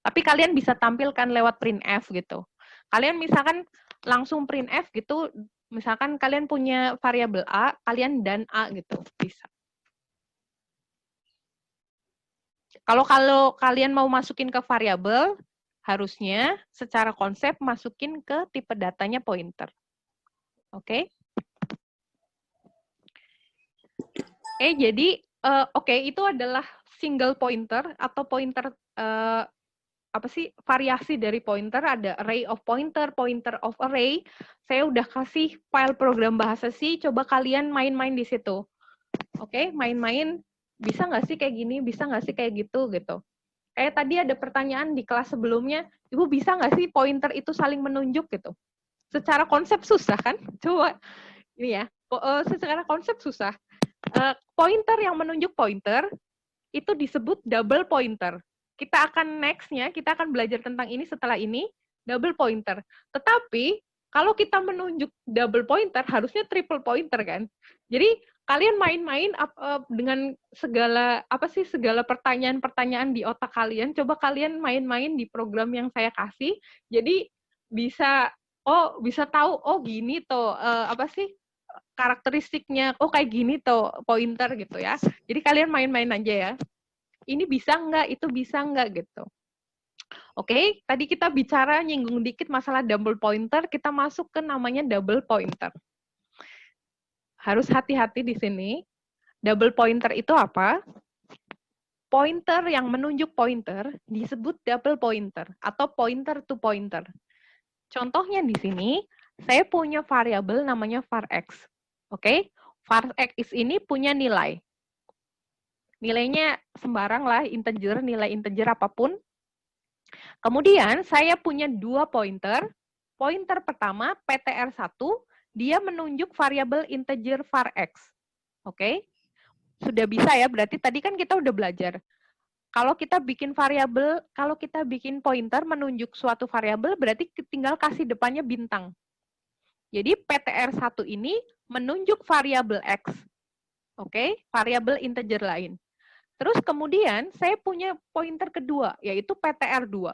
Tapi kalian bisa tampilkan lewat printf gitu. Kalian misalkan langsung printf gitu, misalkan kalian punya variabel A, kalian dan A gitu, bisa. Kalau kalian mau masukin ke variabel, harusnya secara konsep masukin ke tipe datanya pointer. Oke? Jadi itu adalah single pointer atau pointer variasi dari pointer. Ada array of pointer, pointer of array. Saya udah kasih file program bahasa C, coba kalian main-main di situ. Oke, main-main. Bisa nggak sih kayak gini, bisa nggak sih kayak gitu. Kayak tadi ada pertanyaan di kelas sebelumnya, Ibu bisa nggak sih pointer itu saling menunjuk gitu? Secara konsep susah kan? Coba, ini ya, secara konsep susah. Pointer yang menunjuk pointer, itu disebut double pointer. Kita akan next-nya, kita akan belajar tentang ini setelah ini, double pointer. Tetapi, kalau kita menunjuk double pointer, harusnya triple pointer kan? Jadi, kalian main-main dengan segala pertanyaan-pertanyaan di otak kalian. Coba kalian main-main di program yang saya kasih. Jadi bisa tahu gini tuh karakteristiknya. Kayak gini tuh pointer gitu ya. Jadi kalian main-main aja ya. Ini bisa nggak? Itu bisa nggak gitu. Oke, tadi kita bicara nyinggung dikit masalah double pointer, kita masuk ke namanya double pointer. Harus hati-hati di sini. Double pointer itu apa? Pointer yang menunjuk pointer disebut double pointer atau pointer to pointer. Contohnya di sini, saya punya variabel namanya var x. Oke, var x ini punya nilai. Nilainya sembarang lah, integer, nilai integer apapun. Kemudian saya punya dua pointer. Pointer pertama, ptr1, dia menunjuk variabel integer var x. Oke? Sudah bisa ya, berarti tadi kan kita udah belajar. Kalau kita bikin variabel, kalau kita bikin pointer menunjuk suatu variabel, berarti tinggal kasih depannya bintang. Jadi ptr1 ini menunjuk variabel x. Oke? Variabel integer lain. Terus kemudian saya punya pointer kedua, yaitu ptr2.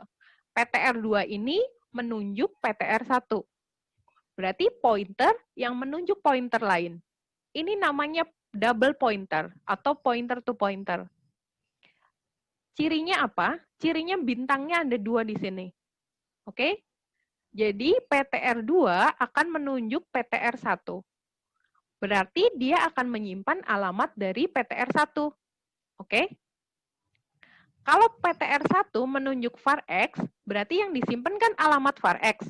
ptr2 ini menunjuk ptr1. Berarti pointer yang menunjuk pointer lain. Ini namanya double pointer atau pointer to pointer. Cirinya apa? Cirinya bintangnya ada dua di sini. Oke? Jadi ptr2 akan menunjuk ptr1. Berarti dia akan menyimpan alamat dari ptr1. Oke? Kalau ptr1 menunjuk var x, berarti yang disimpan kan alamat var x.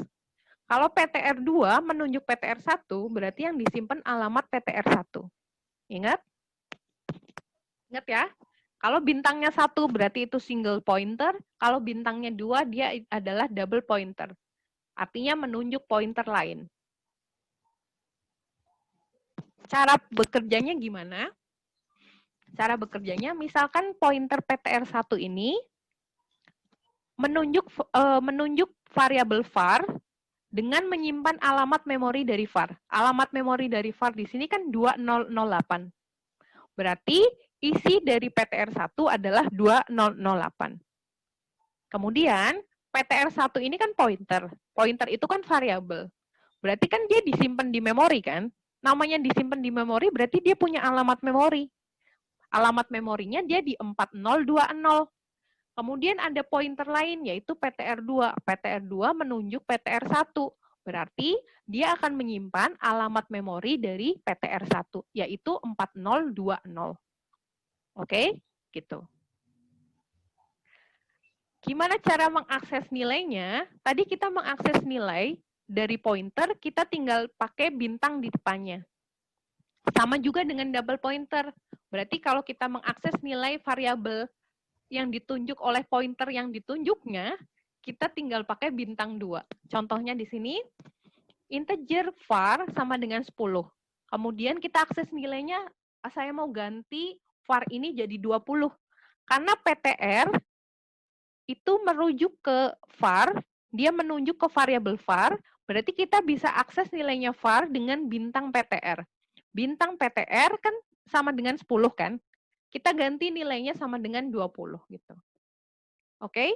Kalau ptr2 menunjuk ptr1, berarti yang disimpan alamat ptr1. Ingat? Ingat ya? Kalau bintangnya 1 berarti itu single pointer, kalau bintangnya 2 dia adalah double pointer. Artinya menunjuk pointer lain. Cara bekerjanya gimana? Cara bekerjanya, misalkan pointer ptr1 ini menunjuk variabel var dengan menyimpan alamat memori dari var. Alamat memori dari var di sini kan 2008. Berarti isi dari ptr1 adalah 2008. Kemudian ptr1 ini kan pointer. Pointer itu kan variabel. Berarti kan dia disimpan di memori kan? Namanya disimpan di memori berarti dia punya alamat memori. Alamat memorinya dia di 4020. Kemudian ada pointer lain yaitu ptr2. ptr2 menunjuk ptr1. Berarti dia akan menyimpan alamat memori dari ptr1 yaitu 4020. Oke, gitu. Gimana cara mengakses nilainya? Tadi kita mengakses nilai dari pointer, kita tinggal pakai bintang di depannya. Sama juga dengan double pointer. Berarti kalau kita mengakses nilai variabel yang ditunjuk oleh pointer yang ditunjuknya, kita tinggal pakai bintang 2. Contohnya di sini, integer var sama dengan 10. Kemudian kita akses nilainya, saya mau ganti var ini jadi 20. Karena ptr itu merujuk ke var, dia menunjuk ke variabel var, berarti kita bisa akses nilainya var dengan bintang ptr. Bintang ptr kan sama dengan 10 kan? Kita ganti nilainya sama dengan 20 gitu. Oke?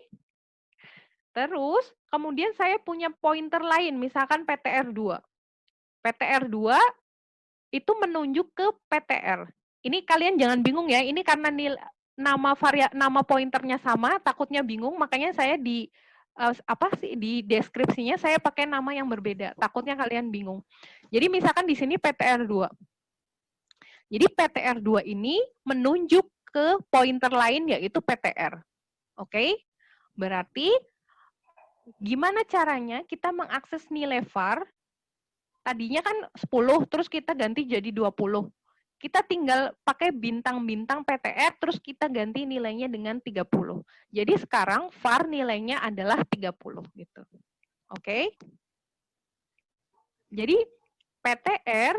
Terus, kemudian saya punya pointer lain, misalkan ptr2. ptr2 itu menunjuk ke ptr. Ini kalian jangan bingung ya, ini karena nama pointernya sama, takutnya bingung, makanya saya di deskripsinya saya pakai nama yang berbeda, takutnya kalian bingung. Jadi misalkan di sini ptr2. Jadi ptr2 ini menunjuk ke pointer lain yaitu ptr. Oke? Berarti gimana caranya kita mengakses nilai var? Tadinya kan 10 terus kita ganti jadi 20. Kita tinggal pakai bintang-bintang ptr terus kita ganti nilainya dengan 30. Jadi sekarang var nilainya adalah 30 gitu. Oke? Jadi ptr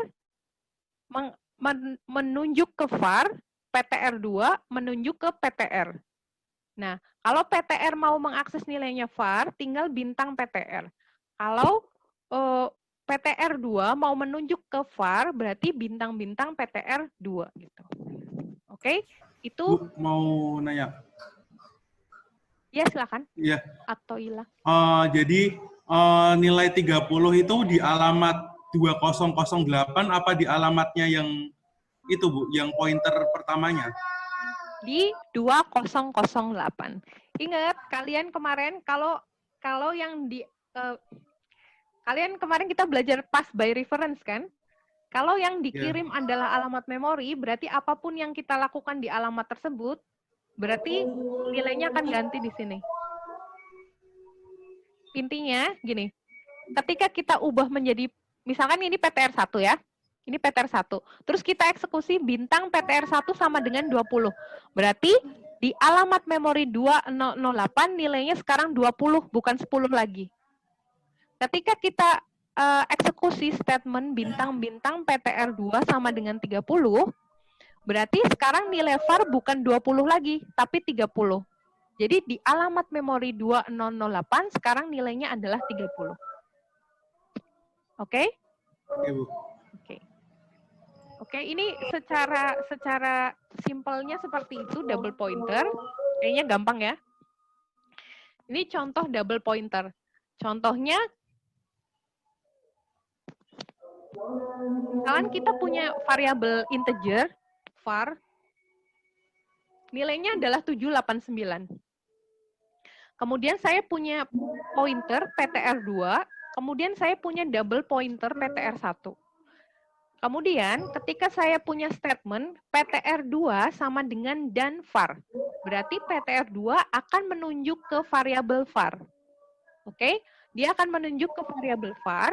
menunjuk ke var, ptr2 menunjuk ke ptr. Nah, kalau ptr mau mengakses nilainya var, tinggal bintang ptr. Kalau ptr2 mau menunjuk ke var, berarti bintang-bintang ptr2 gitu. Oke? Itu mau nanya. Ya, silakan. Iya. Atau Ila. Jadi nilai 30 itu di alamat 2008 apa di alamatnya yang itu, Bu, yang pointer pertamanya? di 2008. Ingat, kalian kemarin kalau yang di kalian kemarin kita belajar pass by reference kan? Kalau yang dikirim adalah alamat memori, berarti apapun yang kita lakukan di alamat tersebut, berarti nilainya akan ganti di sini. Intinya gini, ketika kita ubah menjadi, misalkan ini PTR1 ya, ini PTR1, terus kita eksekusi bintang PTR1 sama dengan 20. Berarti di alamat memori 2008 nilainya sekarang 20, bukan 10 lagi. Ketika kita eksekusi statement bintang-bintang PTR2 sama dengan 30, berarti sekarang nilai var bukan 20 lagi, tapi 30. Jadi di alamat memori 2008 sekarang nilainya adalah 30. Oke? Oke, Bu. Oke, ini secara simpelnya seperti itu double pointer. Kayaknya gampang ya. Ini contoh double pointer. Contohnya, misalkan kita punya variabel integer, var, nilainya adalah 789. Kemudian saya punya pointer PTR2, kemudian saya punya double pointer PTR1. Kemudian ketika saya punya statement PTR2 sama dengan dan var, berarti PTR2 akan menunjuk ke variabel var. Oke, dia akan menunjuk ke variabel var.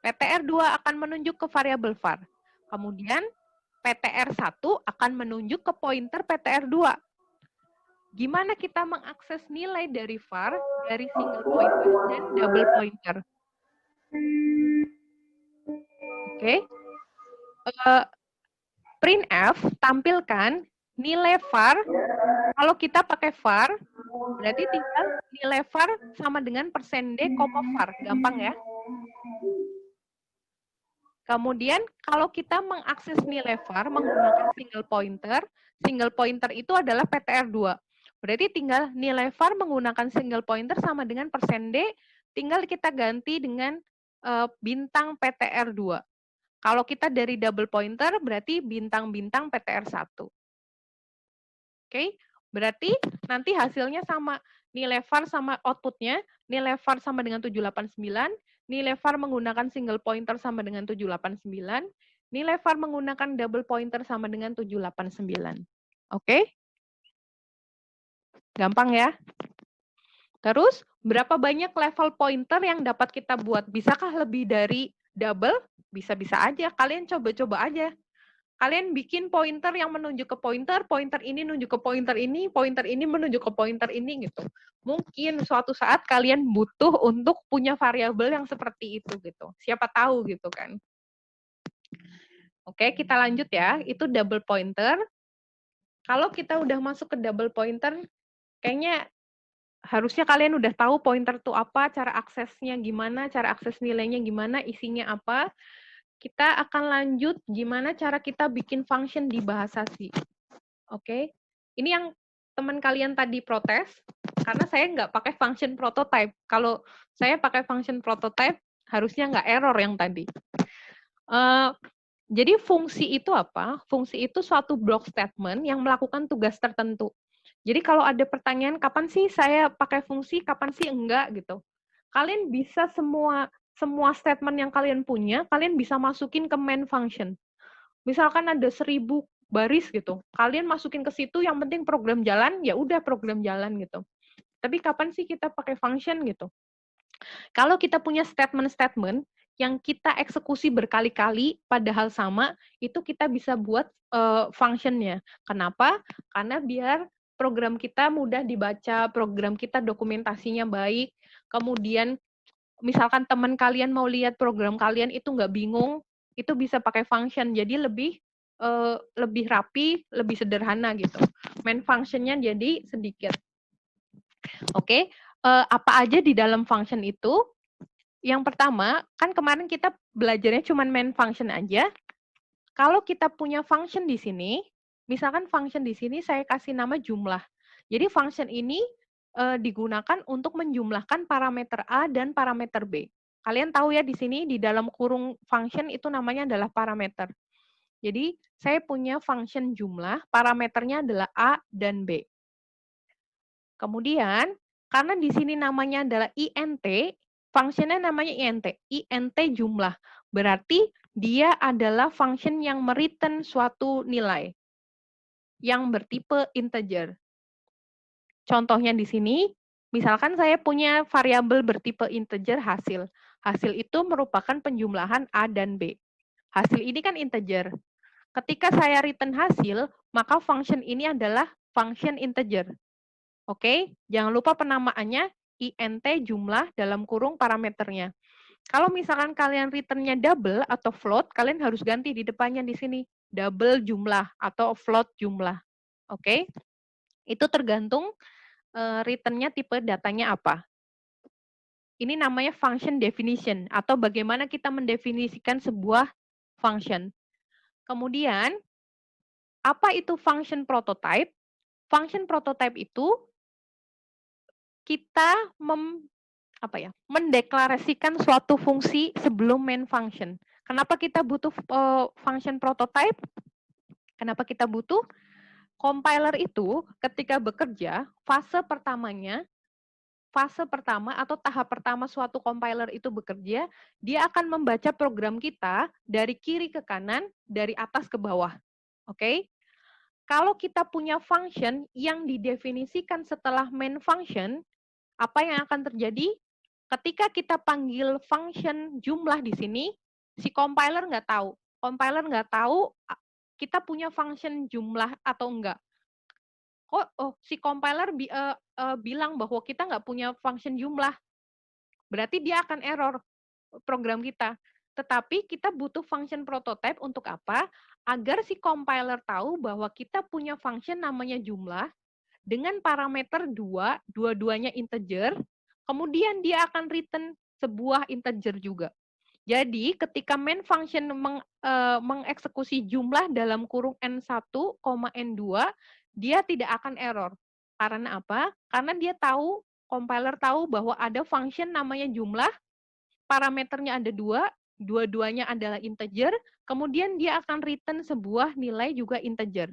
PTR2 akan menunjuk ke variabel var. Kemudian PTR1 akan menunjuk ke pointer PTR2. Gimana kita mengakses nilai dari var, dari single pointer dan double pointer? Oke. Printf tampilkan nilai var. Kalau kita pakai var, berarti tinggal nilai var sama dengan %d, var. Gampang ya. Kemudian kalau kita mengakses nilai var menggunakan single pointer itu adalah PTR2. Berarti tinggal nilai var menggunakan single pointer sama dengan %d, tinggal kita ganti dengan bintang PTR2. Kalau kita dari double pointer, berarti bintang-bintang PTR1. Oke, berarti nanti hasilnya sama. Nilai var sama outputnya, nilai var sama dengan 789, nilai var menggunakan single pointer sama dengan 789, nilai var menggunakan double pointer sama dengan 789. Oke? Gampang ya? Terus, berapa banyak level pointer yang dapat kita buat? Bisakah lebih dari double? Bisa-bisa aja. Kalian coba-coba aja. Kalian bikin pointer yang menunjuk ke pointer ini menunjuk ke pointer ini menunjuk ke pointer ini gitu. Mungkin suatu saat kalian butuh untuk punya variabel yang seperti itu gitu. Siapa tahu gitu kan. Oke, kita lanjut ya. Itu double pointer. Kalau kita udah masuk ke double pointer, kayaknya harusnya kalian udah tahu pointer itu apa, cara aksesnya gimana, cara akses nilainya gimana, isinya apa. Kita akan lanjut gimana cara kita bikin function di bahasa C. Oke. Ini yang teman kalian tadi protes, karena saya nggak pakai function prototype. Kalau saya pakai function prototype, harusnya nggak error yang tadi. Jadi fungsi itu apa? Fungsi itu suatu block statement yang melakukan tugas tertentu. Jadi kalau ada pertanyaan, kapan sih saya pakai fungsi, kapan sih enggak gitu. Kalian bisa semua statement yang kalian punya, kalian bisa masukin ke main function. Misalkan ada 1000 baris gitu, kalian masukin ke situ, yang penting program jalan, ya udah program jalan gitu. Tapi kapan sih kita pakai function gitu? Kalau kita punya statement-statement yang kita eksekusi berkali-kali padahal sama, itu kita bisa buat functionnya. Kenapa? Karena biar program kita mudah dibaca, program kita dokumentasinya baik, kemudian misalkan teman kalian mau lihat program kalian itu nggak bingung, itu bisa pakai function. Jadi lebih rapi, lebih sederhana gitu. Main function-nya jadi sedikit. Oke, apa aja di dalam function itu? Yang pertama, kan kemarin kita belajarnya cuma main function aja. Kalau kita punya function di sini, misalkan function di sini saya kasih nama jumlah. Jadi function ini digunakan untuk menjumlahkan parameter A dan parameter B. Kalian tahu ya di sini di dalam kurung function itu namanya adalah parameter. Jadi, saya punya function jumlah, parameternya adalah A dan B. Kemudian, karena di sini namanya adalah int, fungsinya namanya int jumlah. Berarti dia adalah function yang mereturn suatu nilai yang bertipe integer. Contohnya di sini, misalkan saya punya variabel bertipe integer hasil. Hasil itu merupakan penjumlahan A dan B. Hasil ini kan integer. Ketika saya return hasil, maka function ini adalah function integer. Oke, jangan lupa penamaannya int jumlah dalam kurung parameternya. Kalau misalkan kalian return-nya double atau float, kalian harus ganti di depannya di sini. Double jumlah atau float jumlah. Oke, itu tergantung return-nya tipe datanya apa. Ini namanya function definition atau bagaimana kita mendefinisikan sebuah function. Kemudian, apa itu function prototype? Function prototype itu kita mendeklarasikan suatu fungsi sebelum main function. Kenapa kita butuh function prototype? Kenapa kita butuh? Compiler itu ketika bekerja, fase pertama atau tahap pertama suatu compiler itu bekerja, dia akan membaca program kita dari kiri ke kanan, dari atas ke bawah. Oke? Kalau kita punya function yang didefinisikan setelah main function, apa yang akan terjadi? Ketika kita panggil function jumlah di sini, si compiler nggak tahu. Compiler nggak tahu kita punya function jumlah atau enggak. Si compiler bilang bahwa kita nggak punya function jumlah. Berarti dia akan error program kita. Tetapi kita butuh function prototype untuk apa? Agar si compiler tahu bahwa kita punya function namanya jumlah, dengan parameter dua-duanya integer, kemudian dia akan return sebuah integer juga. Jadi, ketika main function mengeksekusi jumlah dalam kurung N1, N2, dia tidak akan error. Karena apa? Karena dia tahu, compiler tahu bahwa ada function namanya jumlah, parameternya ada dua-duanya adalah integer, kemudian dia akan return sebuah nilai juga integer.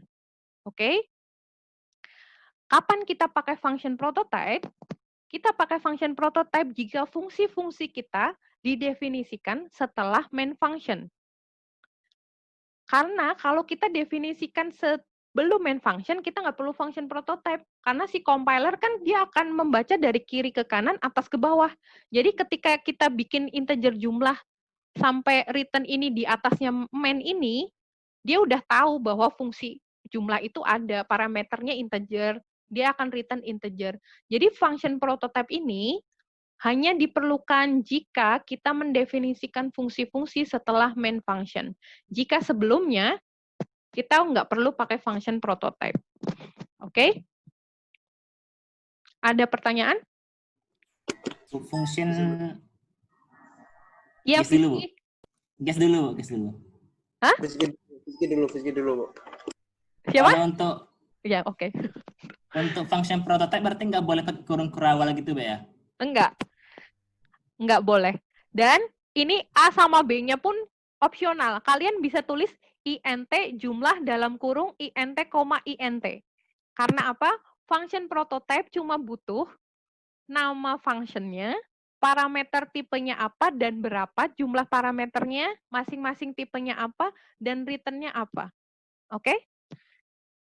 Oke? Kapan kita pakai function prototype? Kita pakai function prototype jika fungsi-fungsi kita didefinisikan setelah main function. Karena kalau kita definisikan sebelum main function, kita nggak perlu function prototype. Karena si compiler kan dia akan membaca dari kiri ke kanan, atas ke bawah. Jadi ketika kita bikin integer jumlah sampai return ini di atasnya main ini, dia udah tahu bahwa fungsi jumlah itu ada, parameternya integer, dia akan return integer. Jadi function prototype ini hanya diperlukan jika kita mendefinisikan fungsi-fungsi setelah main function. Jika sebelumnya, kita nggak perlu pakai function prototype. Oke? Ada pertanyaan? Function Ya, guess dulu. Guess dulu. Hah? Fiski dulu, Bu. Siapa? Kalau untuk Ya, oke. Untuk function prototype berarti nggak boleh pakai kurung kurawal gitu, Mbak ya? Enggak boleh. Dan ini A sama B-nya pun opsional. Kalian bisa tulis int jumlah dalam kurung int, int. Karena apa? Function prototype cuma butuh nama functionnya, parameter tipenya apa dan berapa, jumlah parameternya, masing-masing tipenya apa, dan return-nya apa. Oke?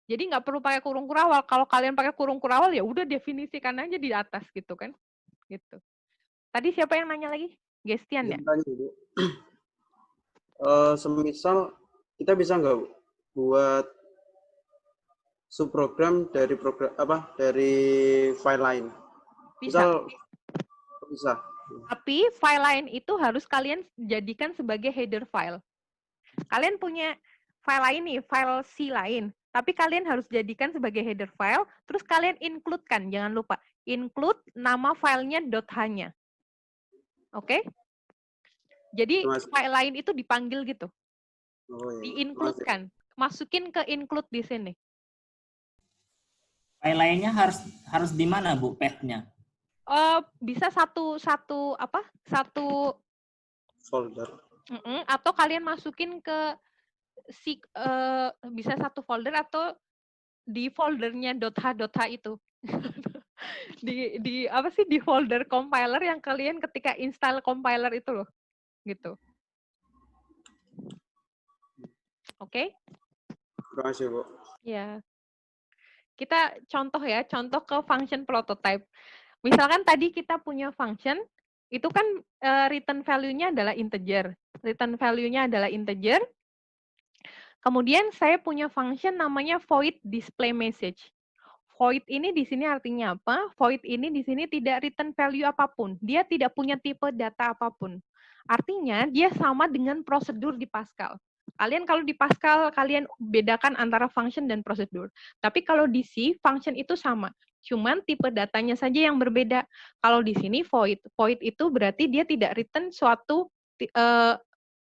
Jadi nggak perlu pakai kurung kurawal. Kalau kalian pakai kurung kurawal, ya udah definisikan aja di atas gitu kan. Gitu. Tadi siapa yang nanya lagi? Gestian ya? Semisal kita bisa nggak buat subprogram dari dari file lain? Bisa. Bisa. Tapi file lain itu harus kalian jadikan sebagai header file. Kalian punya file lain nih, file C lain. Tapi kalian harus jadikan sebagai header file, terus kalian include-kan, jangan lupa. Include nama filenya .h-nya. Oke? Jadi file lain itu dipanggil gitu. Di-include-kan. Masukin ke include di sini. File lainnya harus di mana, Bu, path-nya? Bisa satu folder. Atau kalian masukin ke bisa satu folder atau di foldernya .h itu. di apa sih, di folder compiler yang kalian ketika install compiler itu loh, gitu. Oke? Terima kasih, Bu. Ya. Kita contoh ya, contoh ke function prototype. Misalkan tadi kita punya function, itu kan return value-nya adalah integer. Return value-nya adalah integer. Kemudian saya punya function namanya void display message. Void ini di sini artinya apa? Void ini di sini tidak return value apapun. Dia tidak punya tipe data apapun. Artinya dia sama dengan prosedur di Pascal. Kalian kalau di Pascal, kalian bedakan antara function dan prosedur. Tapi kalau di C, function itu sama. Cuman tipe datanya saja yang berbeda. Kalau di sini void. Void itu berarti dia tidak return suatu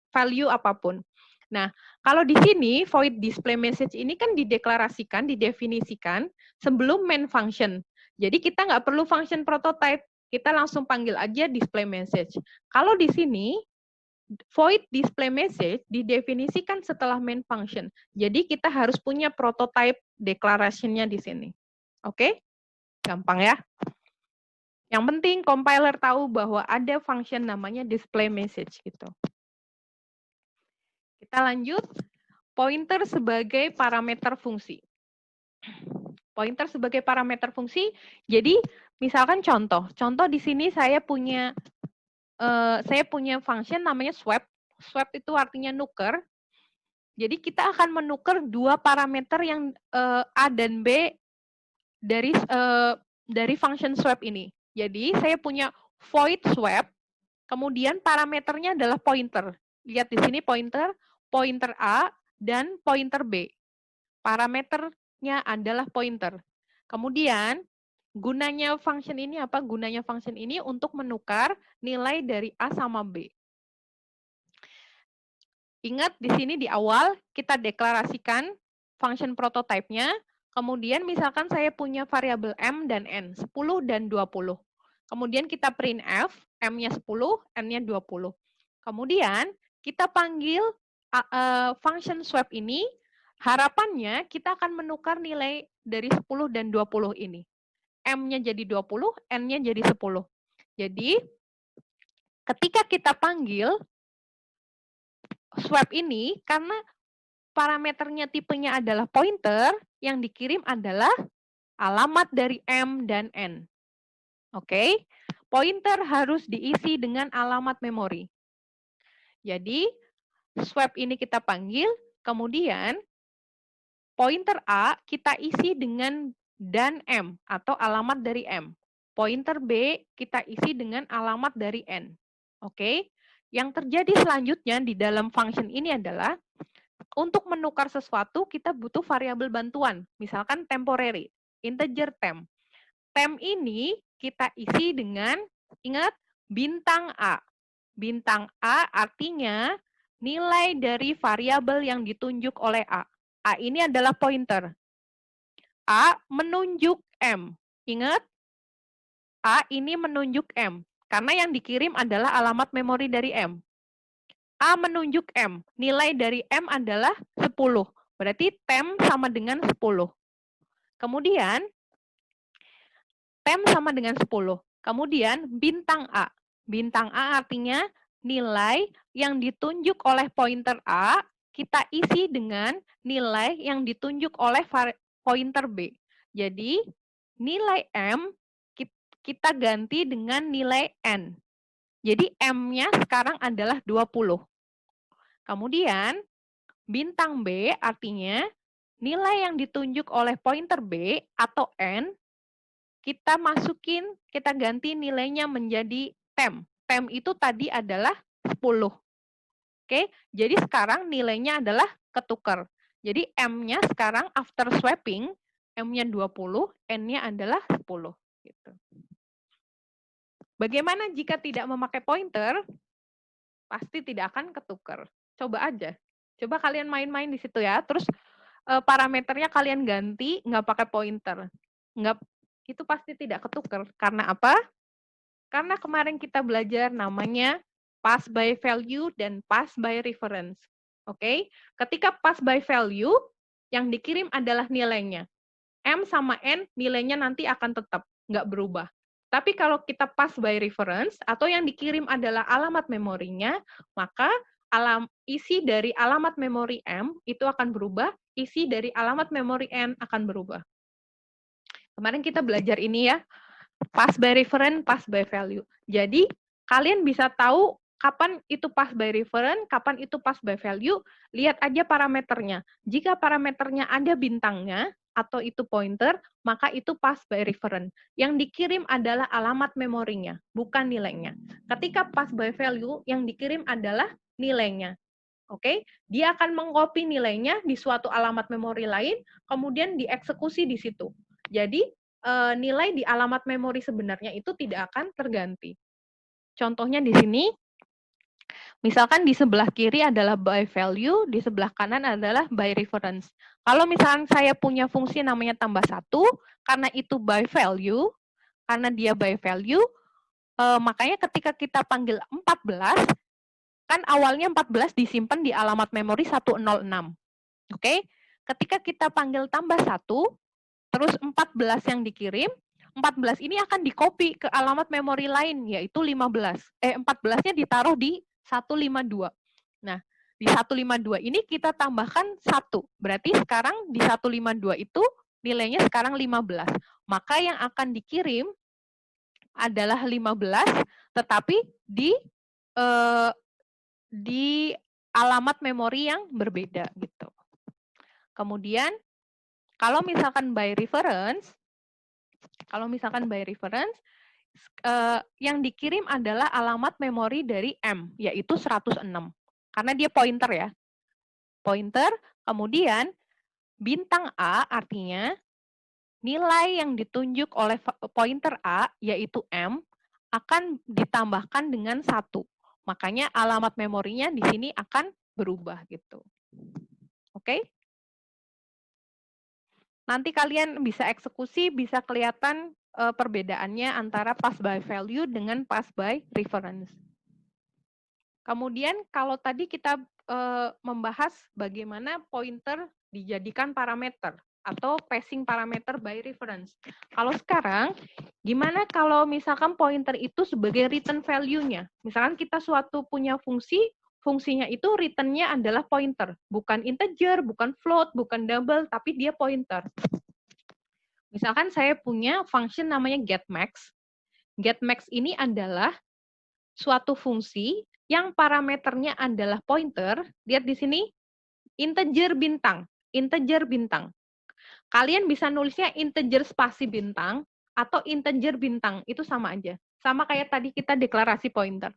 value apapun. Nah, kalau di sini void display message ini kan dideklarasikan, didefinisikan sebelum main function. Jadi kita nggak perlu function prototype, kita langsung panggil aja display message. Kalau di sini void display message didefinisikan setelah main function. Jadi kita harus punya prototype declaration-nya di sini. Oke? Gampang ya. Yang penting compiler tahu bahwa ada function namanya display message gitu. Kita lanjut, pointer sebagai parameter fungsi. Pointer sebagai parameter fungsi, jadi misalkan contoh di sini saya punya function namanya swap. Swap itu artinya nuker. Jadi kita akan menukar dua parameter yang A dan B dari function swap ini. Jadi saya punya void swap, kemudian parameternya adalah pointer. Lihat di sini pointer A dan pointer B. Parameternya adalah pointer. Kemudian gunanya function ini apa? Gunanya function ini untuk menukar nilai dari A sama B. Ingat di sini di awal kita deklarasikan function prototype-nya. Kemudian misalkan saya punya variabel M dan N, 10 dan 20. Kemudian kita printf, M-nya 10, N-nya 20. Kemudian kita panggil function swap ini, harapannya kita akan menukar nilai dari 10 dan 20 ini. M-nya jadi 20, N-nya jadi 10. Jadi, ketika kita panggil swap ini, karena parameternya tipenya adalah pointer, yang dikirim adalah alamat dari M dan N. Oke, pointer harus diisi dengan alamat memori. Jadi, swap ini kita panggil, kemudian pointer A kita isi dengan dan M atau alamat dari M. Pointer B kita isi dengan alamat dari N. Oke, yang terjadi selanjutnya di dalam function ini adalah untuk menukar sesuatu kita butuh variabel bantuan, misalkan temporary, integer temp. Temp ini kita isi dengan, ingat, bintang A. Bintang A artinya nilai dari variabel yang ditunjuk oleh A. A ini adalah pointer. A menunjuk M. Ingat, A ini menunjuk M. Karena yang dikirim adalah alamat memori dari M. A menunjuk M. Nilai dari M adalah 10. Berarti temp sama dengan 10. Kemudian, temp sama dengan 10. Kemudian, bintang A. Bintang A artinya nilai yang ditunjuk oleh pointer A, kita isi dengan nilai yang ditunjuk oleh pointer B. Jadi, nilai M kita ganti dengan nilai N. Jadi, M-nya sekarang adalah 20. Kemudian, bintang B artinya nilai yang ditunjuk oleh pointer B atau N, kita masukin, kita ganti nilainya menjadi temp. Temp itu tadi adalah 10. Oke, jadi sekarang nilainya adalah ketukar. Jadi M-nya sekarang after swapping, M-nya 20, N-nya adalah 10. Gitu. Bagaimana jika tidak memakai pointer? Pasti tidak akan ketukar. Coba aja. Coba kalian main-main di situ ya. Terus parameternya kalian ganti, nggak pakai pointer. Nggak, itu pasti tidak ketukar. Karena apa? Karena kemarin kita belajar namanya pass by value dan pass by reference. Oke, ketika pass by value, yang dikirim adalah nilainya. M sama N nilainya nanti akan tetap, nggak berubah. Tapi kalau kita pass by reference, atau yang dikirim adalah alamat memorinya, maka isi dari alamat memori M itu akan berubah, isi dari alamat memori N akan berubah. Kemarin kita belajar ini ya, pass by reference, pass by value. Jadi, kalian bisa tahu kapan itu pass by reference, kapan itu pass by value, lihat aja parameternya. Jika parameternya ada bintangnya, atau itu pointer, maka itu pass by reference. Yang dikirim adalah alamat memorinya, bukan nilainya. Ketika pass by value, yang dikirim adalah nilainya. Oke, dia akan mengcopy nilainya di suatu alamat memori lain, kemudian dieksekusi di situ. Jadi, nilai di alamat memori sebenarnya itu tidak akan terganti. Contohnya di sini, misalkan di sebelah kiri adalah by value, di sebelah kanan adalah by reference. Kalau misalkan saya punya fungsi namanya tambah 1, karena itu by value, karena dia by value, makanya ketika kita panggil 14, kan awalnya 14 disimpan di alamat memori 106. Oke? Ketika kita panggil tambah 1, terus 14 yang dikirim, 14 ini akan di-copy ke alamat memori lain, yaitu 15. 14-nya ditaruh di 152. Nah, di 152 ini kita tambahkan 1. Berarti sekarang di 152 itu nilainya sekarang 15. Maka yang akan dikirim adalah 15, tetapi di alamat memori yang berbeda gitu. Kemudian kalau misalkan by reference, yang dikirim adalah alamat memori dari M, yaitu 106. Karena dia pointer ya. Pointer, kemudian bintang A artinya nilai yang ditunjuk oleh pointer A, yaitu M, akan ditambahkan dengan 1. Makanya alamat memorinya di sini akan berubah gitu. Oke? Nanti kalian bisa eksekusi, bisa kelihatan perbedaannya antara pass by value dengan pass by reference. Kemudian kalau tadi kita membahas bagaimana pointer dijadikan parameter atau passing parameter by reference. Kalau sekarang, gimana kalau misalkan pointer itu sebagai return value-nya? Misalkan kita suatu punya fungsi, fungsinya itu return-nya adalah pointer. Bukan integer, bukan float, bukan double, tapi dia pointer. Misalkan saya punya function namanya getMax. GetMax ini adalah suatu fungsi yang parameternya adalah pointer. Lihat di sini, integer bintang. Integer bintang. Kalian bisa nulisnya integer spasi bintang atau integer bintang. Itu sama aja. Sama kayak tadi kita deklarasi pointer.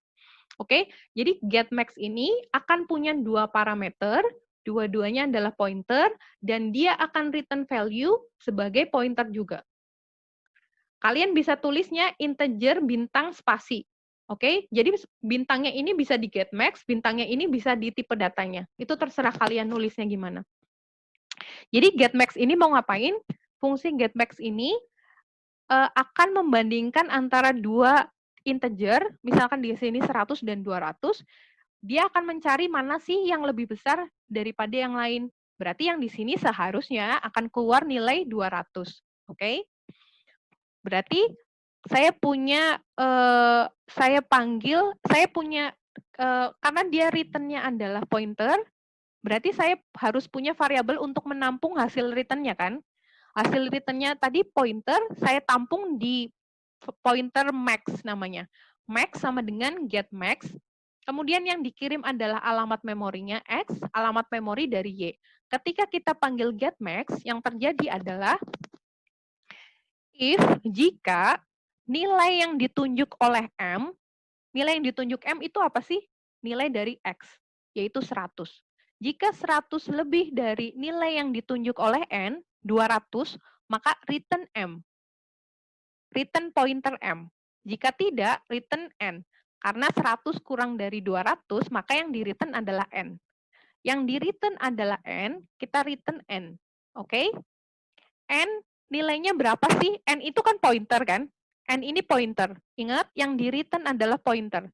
Oke, jadi getMax ini akan punya 2 parameter, dua-duanya adalah pointer, dan dia akan return value sebagai pointer juga. Kalian bisa tulisnya integer bintang spasi. Oke, jadi bintangnya ini bisa di getMax, bintangnya ini bisa di tipe datanya. Itu terserah kalian nulisnya gimana. Jadi getMax ini mau ngapain? Fungsi getMax ini akan membandingkan antara 2 integer, misalkan di sini 100 dan 200, dia akan mencari mana sih yang lebih besar daripada yang lain. Berarti yang di sini seharusnya akan keluar nilai 200. Oke? Berarti saya punya, karena dia return-nya adalah pointer, berarti saya harus punya variabel untuk menampung hasil return-nya kan? Hasil return-nya tadi pointer, saya tampung di pointer max namanya. Max sama dengan getMax. Kemudian yang dikirim adalah alamat memorinya X, alamat memori dari Y. Ketika kita panggil getMax, yang terjadi adalah jika nilai yang ditunjuk oleh M, nilai yang ditunjuk M itu apa sih? Nilai dari X, yaitu 100. Jika 100 lebih dari nilai yang ditunjuk oleh N, 200, maka return M. Return pointer M. Jika tidak, return N. Karena 100 kurang dari 200, maka yang di-return adalah N. Yang di-return adalah N, kita return N. Oke? N nilainya berapa sih? N itu kan pointer kan? N ini pointer. Ingat, yang di-return adalah pointer.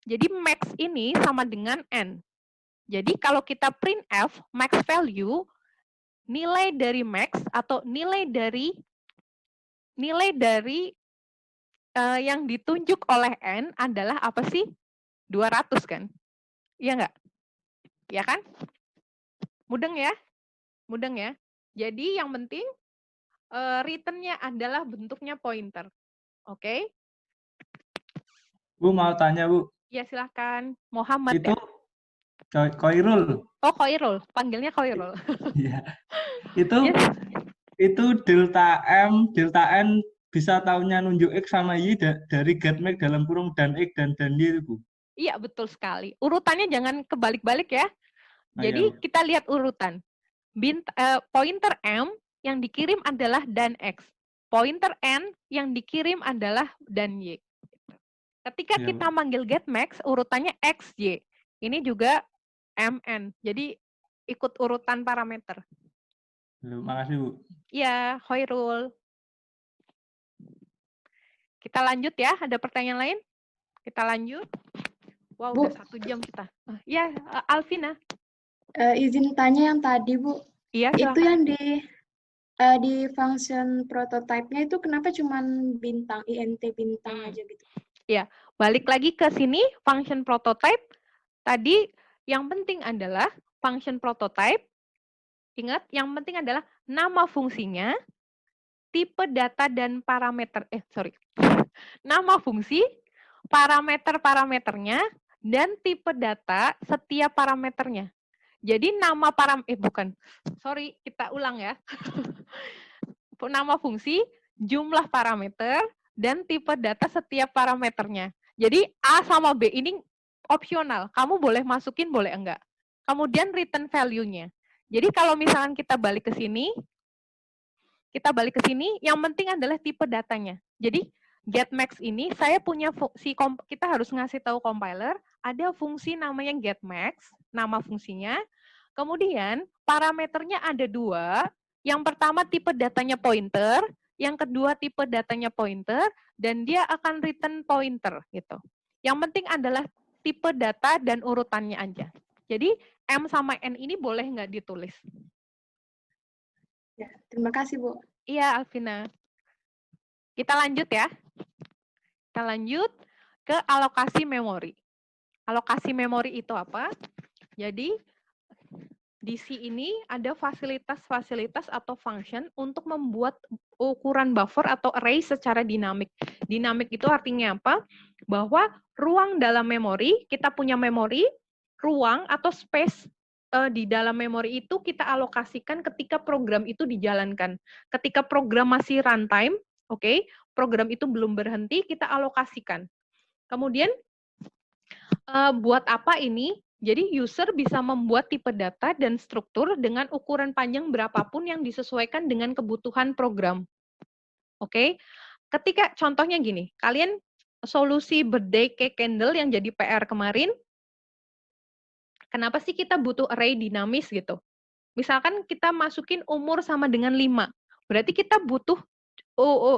Jadi max ini sama dengan N. Jadi kalau kita printf max value, nilai dari max atau nilai dari yang ditunjuk oleh n adalah apa sih? 200 kan? Iya nggak? Ya kan? Mudeng ya? Mudeng ya? Jadi yang penting return-nya adalah bentuknya pointer. Oke? Bu, mau tanya, Bu. Ya silahkan. Muhammad Itu ya? Koirul. Oh, Khairul. Panggilnya Khairul. Iya. Itu Yes. itu delta M, delta N bisa tahunya nunjuk X sama Y dari getMax dalam kurung dan X dan Y itu, Bu. Iya, betul sekali. Urutannya jangan kebalik-balik ya. Nah, Jadi ya, Bu. kita lihat urutan. Pointer M yang dikirim adalah dan X. Pointer N yang dikirim adalah dan Y. Ketika Ya, kita Bu. manggil getMax, urutannya X, Y. Ini juga MN. Jadi ikut urutan parameter. Makasih, Bu. Iya, Khairul. Kita lanjut ya. Ada pertanyaan lain? Kita lanjut. Wow, Bu. udah 1 jam kita. Ya, Alvina. Izin tanya yang tadi, Bu. Iya, Itu silakan. yang di function prototype-nya itu kenapa cuman bintang, int bintang aja gitu? Ya, balik lagi ke sini, function prototype. Tadi yang penting adalah function prototype. Ingat, yang penting adalah nama fungsinya, tipe data dan parameter. Nama fungsi, parameter-parameternya, dan tipe data setiap parameternya. Jadi nama kita ulang ya. Nama fungsi, jumlah parameter, dan tipe data setiap parameternya. Jadi A sama B ini opsional. Kamu boleh masukin, boleh enggak. Kemudian return value-nya. Jadi kalau misalkan kita balik ke sini, yang penting adalah tipe datanya. Jadi getMax ini saya punya fungsi, kita harus ngasih tahu compiler, ada fungsi namanya getMax, nama fungsinya. Kemudian parameternya ada 2. Yang pertama tipe datanya pointer, yang kedua tipe datanya pointer, dan dia akan return pointer gitu. Yang penting adalah tipe data dan urutannya aja. Jadi M sama N ini boleh nggak ditulis? Ya, terima kasih, Bu. Iya, Alvina. Kita lanjut ya. Kita lanjut ke alokasi memori. Alokasi memori itu apa? Jadi di C ini ada fasilitas-fasilitas atau function untuk membuat ukuran buffer atau array secara dinamik. Dinamik itu artinya apa? Bahwa ruang dalam memori, kita punya memori, ruang atau space di dalam memori itu kita alokasikan ketika program itu dijalankan. Ketika program masih runtime, oke, program itu belum berhenti, kita alokasikan. Kemudian, buat apa ini? Jadi user bisa membuat tipe data dan struktur dengan ukuran panjang berapapun yang disesuaikan dengan kebutuhan program. Oke, ketika contohnya gini, kalian solusi birthday cake candle yang jadi PR kemarin, kenapa sih kita butuh array dinamis gitu? Misalkan kita masukin umur sama dengan 5, berarti kita butuh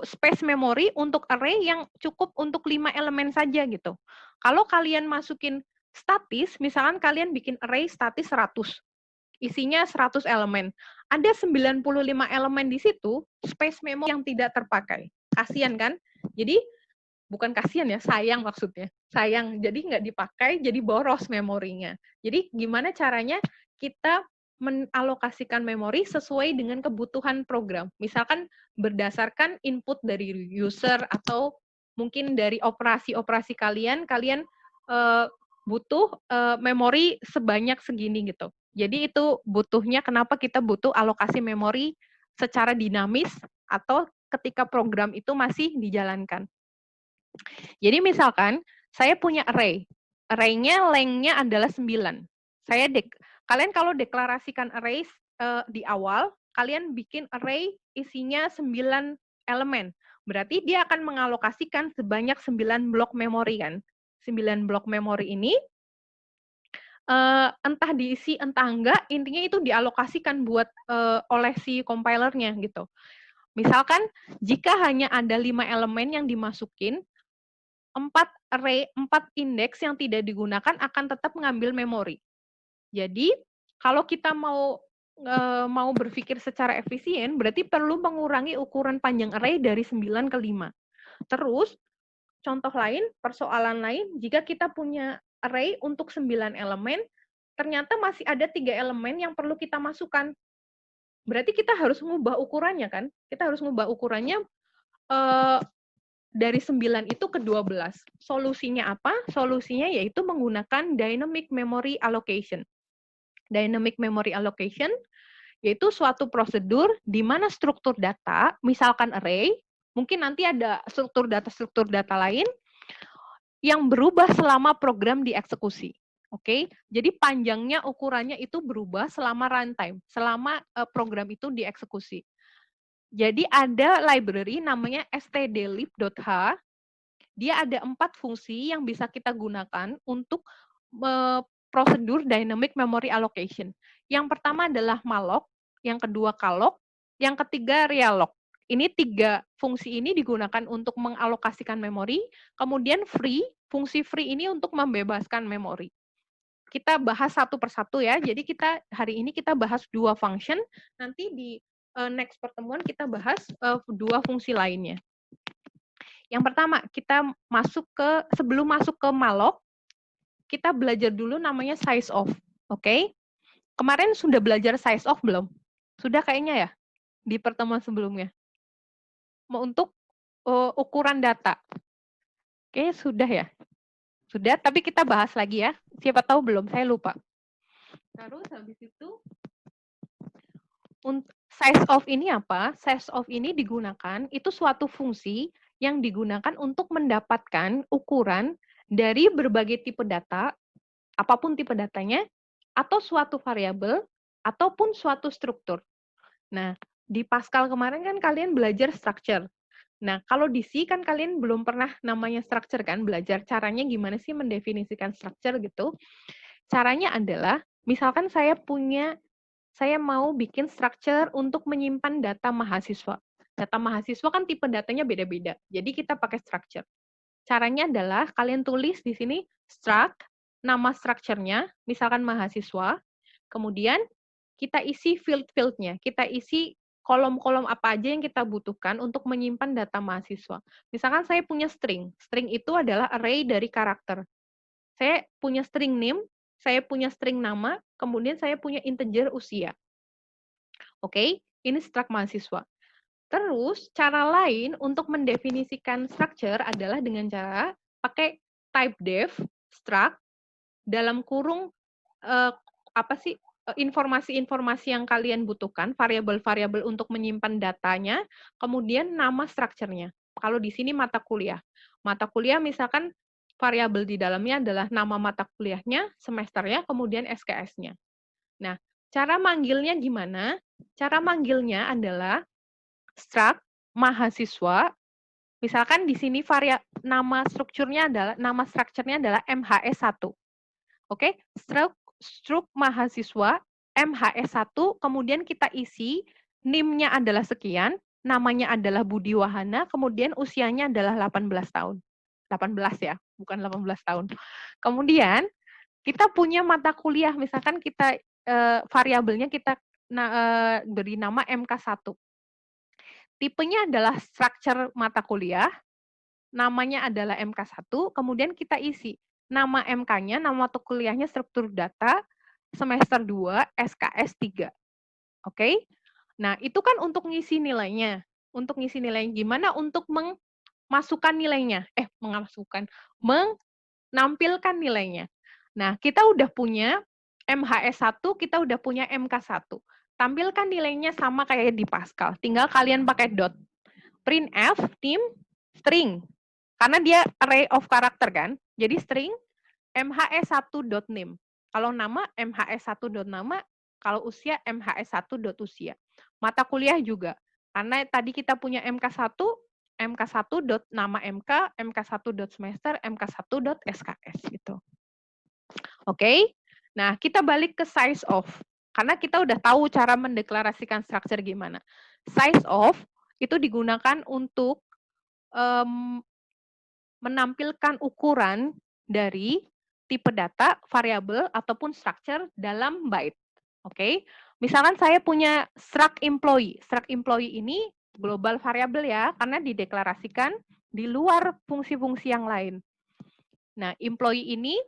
space memory untuk array yang cukup untuk 5 elemen saja gitu. Kalau kalian masukin statis, misalkan kalian bikin array statis 100, isinya 100 elemen. Ada 95 elemen di situ, space memory yang tidak terpakai. Kasian kan? Jadi, bukan kasian ya, sayang maksudnya. Sayang, jadi nggak dipakai, jadi boros memorinya. Jadi gimana caranya kita mengalokasikan memori sesuai dengan kebutuhan program. Misalkan berdasarkan input dari user atau mungkin dari operasi-operasi kalian butuh memori sebanyak segini gitu. Jadi itu butuhnya kenapa kita butuh alokasi memori secara dinamis atau ketika program itu masih dijalankan. Jadi misalkan saya punya array. Array-nya length-nya adalah 9. Kalian kalau deklarasikan array di awal, kalian bikin array isinya 9 elemen. Berarti dia akan mengalokasikan sebanyak 9 blok memori kan. 9 blok memori ini entah diisi entah enggak, intinya itu dialokasikan buat oleh si compilernya gitu. Misalkan jika hanya ada 5 elemen yang dimasukin, 4 indeks yang tidak digunakan akan tetap mengambil memori. Jadi kalau kita mau berpikir secara efisien, berarti perlu mengurangi ukuran panjang array dari 9 ke 5. Terus, contoh lain, persoalan lain, jika kita punya array untuk 9 elemen, ternyata masih ada 3 elemen yang perlu kita masukkan. Berarti kita harus mengubah ukurannya, kan? Kita harus mengubah ukurannya dari 9 itu ke 12. Solusinya apa? Solusinya yaitu menggunakan dynamic memory allocation. Dynamic memory allocation yaitu suatu prosedur di mana struktur data, misalkan array, mungkin nanti ada struktur data lain yang berubah selama program dieksekusi. Oke, jadi panjangnya ukurannya itu berubah selama runtime, selama program itu dieksekusi. Jadi ada library namanya stdlib.h. Dia ada 4 fungsi yang bisa kita gunakan untuk prosedur dynamic memory allocation. Yang pertama adalah malloc, yang kedua calloc, yang ketiga realloc. Ini 3 fungsi ini digunakan untuk mengalokasikan memori, kemudian free, fungsi free ini untuk membebaskan memori. Kita bahas satu persatu ya, jadi hari ini kita bahas 2 function, nanti di next pertemuan kita bahas 2 fungsi lainnya. Yang pertama, sebelum masuk ke malloc, kita belajar dulu namanya size of. Oke? Kemarin sudah belajar size of belum? Sudah kayaknya ya? Di pertemuan sebelumnya. Untuk ukuran data. Oke, sudah ya? Sudah, tapi kita bahas lagi ya. Siapa tahu belum, saya lupa. Terus habis itu, size of ini apa? Size of ini digunakan, itu suatu fungsi yang digunakan untuk mendapatkan ukuran dari berbagai tipe data, apapun tipe datanya, atau suatu variabel, ataupun suatu struktur. Nah, di Pascal kemarin kan kalian belajar structure. Nah, kalau di C kan kalian belum pernah namanya structure kan, belajar caranya gimana sih mendefinisikan structure gitu. Caranya adalah, misalkan saya mau bikin structure untuk menyimpan data mahasiswa. Data mahasiswa kan tipe datanya beda-beda, jadi kita pakai structure. Caranya adalah kalian tulis di sini struct, nama structure-nya, misalkan mahasiswa, kemudian kita isi field-field-nya, kita isi kolom-kolom apa aja yang kita butuhkan untuk menyimpan data mahasiswa. Misalkan saya punya string, string itu adalah array dari karakter. Saya punya string name, saya punya string nama, kemudian saya punya integer usia. Oke, ini struct mahasiswa. Terus, cara lain untuk mendefinisikan structure adalah dengan cara pakai type def, struct, dalam kurung informasi-informasi yang kalian butuhkan, variabel-variabel untuk menyimpan datanya, kemudian nama structure-nya. Kalau di sini mata kuliah. Mata kuliah misalkan variabel di dalamnya adalah nama mata kuliahnya, semesternya, kemudian SKS-nya. Nah, cara manggilnya gimana? Cara manggilnya adalah struct mahasiswa, misalkan di sini nama strukturnya adalah MHS1. Oke, struct mahasiswa MHS1, kemudian kita isi NIM-nya adalah sekian, namanya adalah Budi Wahana, kemudian usianya adalah 18 tahun. 18 ya, bukan 18 tahun. Kemudian kita punya mata kuliah, misalkan kita variabelnya kita beri nama MK1. Tipenya adalah structure mata kuliah, namanya adalah MK1, kemudian kita isi nama MK-nya, nama mata kuliahnya struktur data, semester 2, SKS 3. Oke? Nah, itu kan untuk ngisi nilainya. Untuk ngisi nilainya gimana? Untuk menampilkan nilainya. Nah, kita udah punya MHS1, kita udah punya MK1. Tampilkan nilainya sama kayak di Pascal. Tinggal kalian pakai dot. Printf, name, string. Karena dia array of character kan. Jadi string mhs1.name. Kalau nama mhs1.nama, kalau usia mhs1.usia. Mata kuliah juga. Karena tadi kita punya MK1, mk1.nama MK, mk1.semester, mk1.sks gitu. Oke. Nah, kita balik ke size of. Karena kita udah tahu cara mendeklarasikan structure gimana. Size of itu digunakan untuk menampilkan ukuran dari tipe data, variabel, ataupun structure dalam byte. Oke, misalkan saya punya struct employee. Struct employee ini global variabel ya, karena dideklarasikan di luar fungsi-fungsi yang lain. Nah, employee ini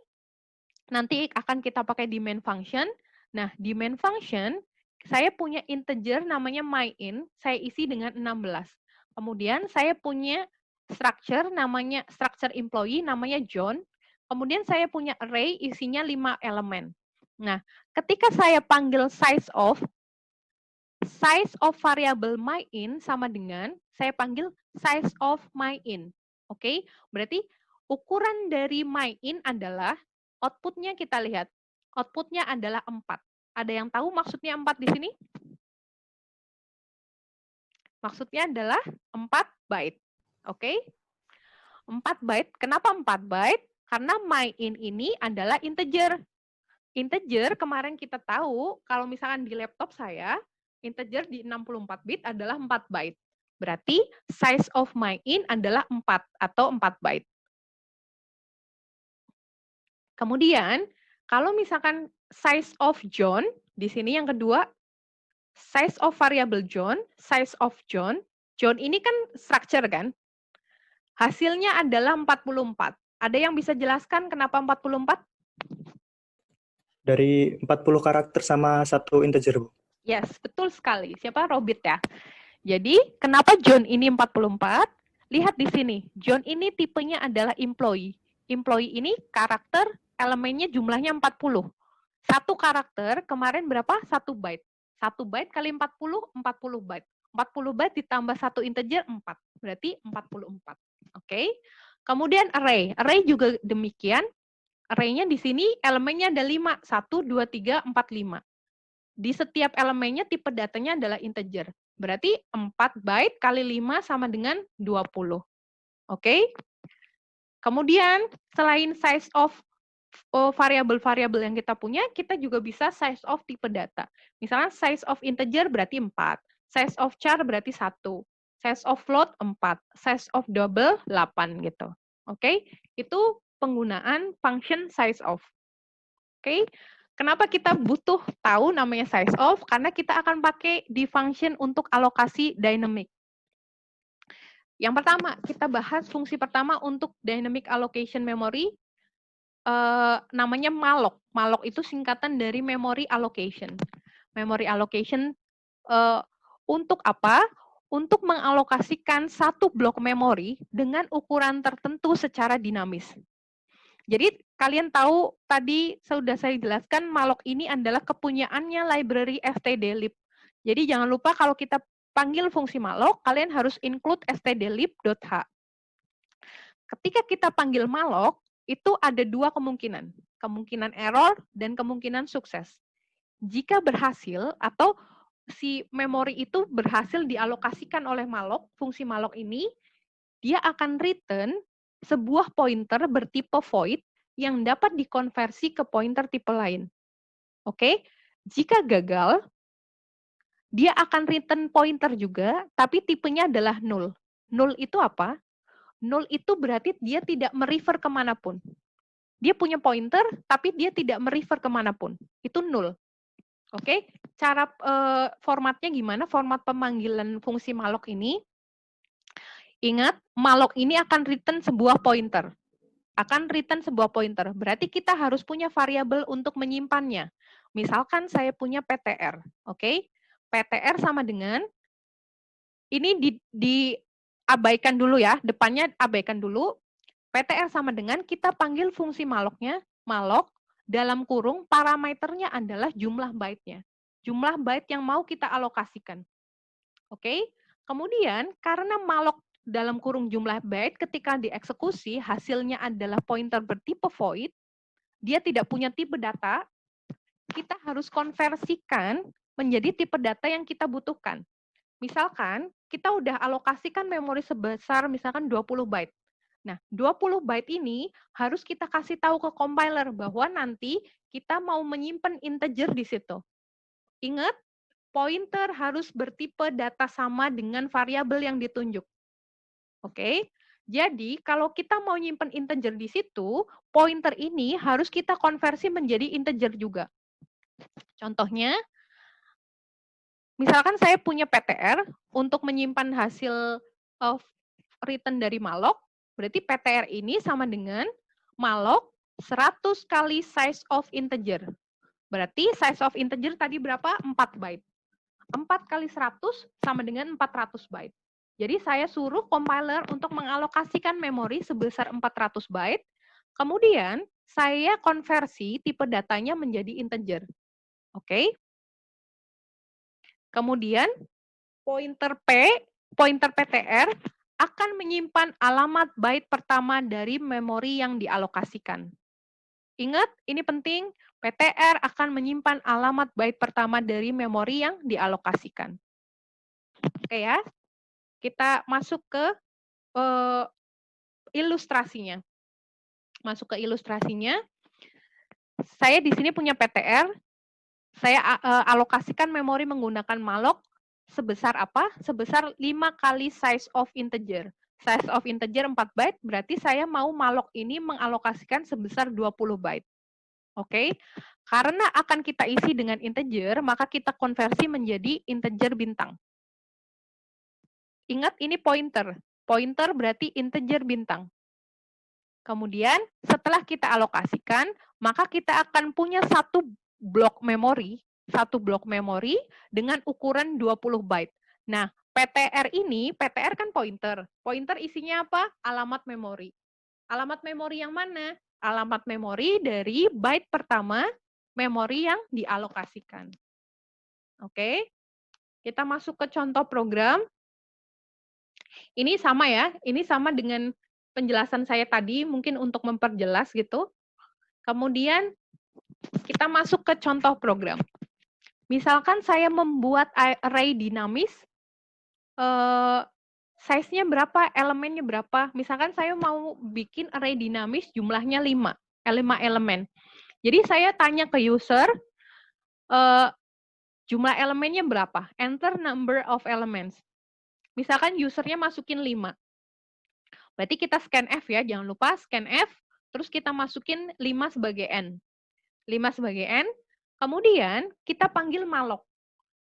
nanti akan kita pakai di main function. Nah, di main function, saya punya integer namanya myIn, saya isi dengan 16. Kemudian saya punya structure namanya structure employee namanya John. Kemudian saya punya array isinya 5 elemen. Nah, ketika saya panggil size of variable myIn sama dengan saya panggil size of myIn. Oke, berarti ukuran dari myIn adalah outputnya kita lihat. Outputnya adalah 4. Ada yang tahu maksudnya 4 di sini? Maksudnya adalah 4 byte. Oke? 4 byte. Kenapa 4 byte? Karena myIn ini adalah integer. Integer kemarin kita tahu kalau misalkan di laptop saya, integer di 64 bit adalah 4 byte. Berarti size of myIn adalah 4 atau 4 byte. Kemudian, kalau misalkan size of John, di sini yang kedua, size of variable John, size of John. John ini kan structure kan? Hasilnya adalah 44. Ada yang bisa jelaskan kenapa 44? Dari 40 karakter sama 1 integer, Bu. Yes, betul sekali. Siapa? Robit ya. Jadi, kenapa John ini 44? Lihat di sini. John ini tipenya adalah employee. Employee ini karakter elemennya jumlahnya 40. Satu karakter kemarin berapa? 1 byte. 1 byte kali 40, 40 byte. 40 byte ditambah 1 integer 4. Berarti 44. Oke. Kemudian array. Array juga demikian. Array-nya di sini elemennya ada 5. 1, 2, 3, 4, 5. Di setiap elemennya tipe datanya adalah integer. Berarti 4 byte kali 5 sama dengan 20. Oke. Kemudian selain size of variabel-variabel yang kita punya, kita juga bisa size of tipe data. Misalnya size of integer berarti 4, size of char berarti 1, size of float 4, size of double 8 gitu. Oke, itu penggunaan function size of. Oke, kenapa kita butuh tahu namanya size of? Karena kita akan pakai di function untuk alokasi dynamic. Yang pertama, kita bahas fungsi pertama untuk dynamic allocation memory, namanya malloc. Malloc itu singkatan dari memory allocation. Memory allocation untuk apa? Untuk mengalokasikan satu blok memori dengan ukuran tertentu secara dinamis. Jadi kalian tahu tadi sudah saya jelaskan malloc ini adalah kepunyaannya library stdlib. Jadi jangan lupa kalau kita panggil fungsi malloc, kalian harus include stdlib.h. Ketika kita panggil malloc, itu ada 2 kemungkinan. Kemungkinan error dan kemungkinan sukses. Jika berhasil atau si memori itu berhasil dialokasikan oleh malloc, fungsi malloc ini, dia akan return sebuah pointer bertipe void yang dapat dikonversi ke pointer tipe lain. Oke? Jika gagal, dia akan return pointer juga, tapi tipenya adalah null. Null itu apa? Null itu berarti dia tidak merefer kemanapun. Dia punya pointer, tapi dia tidak merefer kemanapun. Itu null. Oke, cara formatnya gimana? Format pemanggilan fungsi malloc ini. Ingat, malloc ini akan return sebuah pointer. Akan return sebuah pointer. Berarti kita harus punya variabel untuk menyimpannya. Misalkan saya punya ptr. Oke, ptr sama dengan, ini diabaikan dulu ya, depannya abaikan dulu. PTR sama dengan kita panggil fungsi malloc-nya, malloc dalam kurung parameternya adalah jumlah byte-nya. Jumlah byte yang mau kita alokasikan. Oke. Kemudian karena malloc dalam kurung jumlah byte ketika dieksekusi hasilnya adalah pointer bertipe void, dia tidak punya tipe data, kita harus konversikan menjadi tipe data yang kita butuhkan. Misalkan kita udah alokasikan memori sebesar misalkan 20 byte. Nah, 20 byte ini harus kita kasih tahu ke compiler bahwa nanti kita mau menyimpan integer di situ. Ingat, pointer harus bertipe data sama dengan variabel yang ditunjuk. Oke. Jadi, kalau kita mau nyimpen integer di situ, pointer ini harus kita konversi menjadi integer juga. Contohnya, misalkan saya punya PTR untuk menyimpan hasil return dari malloc, berarti PTR ini sama dengan malloc 100 kali size of integer. Berarti size of integer tadi berapa? 4 byte. 4 kali 100 sama dengan 400 byte. Jadi saya suruh compiler untuk mengalokasikan memori sebesar 400 byte, kemudian saya konversi tipe datanya menjadi integer. Oke? Kemudian pointer PTR akan menyimpan alamat byte pertama dari memori yang dialokasikan. Ingat, ini penting, PTR akan menyimpan alamat byte pertama dari memori yang dialokasikan. Oke ya, kita masuk ke ilustrasinya. Masuk ke ilustrasinya. Saya di sini punya PTR, saya alokasikan memori menggunakan malloc sebesar apa? Sebesar 5 kali size of integer. Size of integer 4 byte, berarti saya mau malloc ini mengalokasikan sebesar 20 byte. Oke, karena akan kita isi dengan integer, maka kita konversi menjadi integer bintang. Ingat, ini pointer. Pointer berarti integer bintang. Kemudian, setelah kita alokasikan, maka kita akan punya satu blok memori dengan ukuran 20 byte. Nah, PTR kan pointer. Pointer isinya apa? Alamat memori. Alamat memori yang mana? Alamat memori dari byte pertama memori yang dialokasikan. Oke, kita masuk ke contoh program. Ini sama ya, ini sama dengan penjelasan saya tadi, mungkin untuk memperjelas gitu. Kemudian kita masuk ke contoh program. Misalkan saya membuat array dinamis, size-nya berapa, elemennya berapa. Misalkan saya mau bikin array dinamis jumlahnya 5 elemen. Jadi saya tanya ke user, jumlah elemennya berapa? Enter number of elements. Misalkan usernya masukin 5. Berarti kita scan F ya, jangan lupa scan F, terus kita masukin 5 sebagai N. 5 sebagai N, kemudian kita panggil malloc.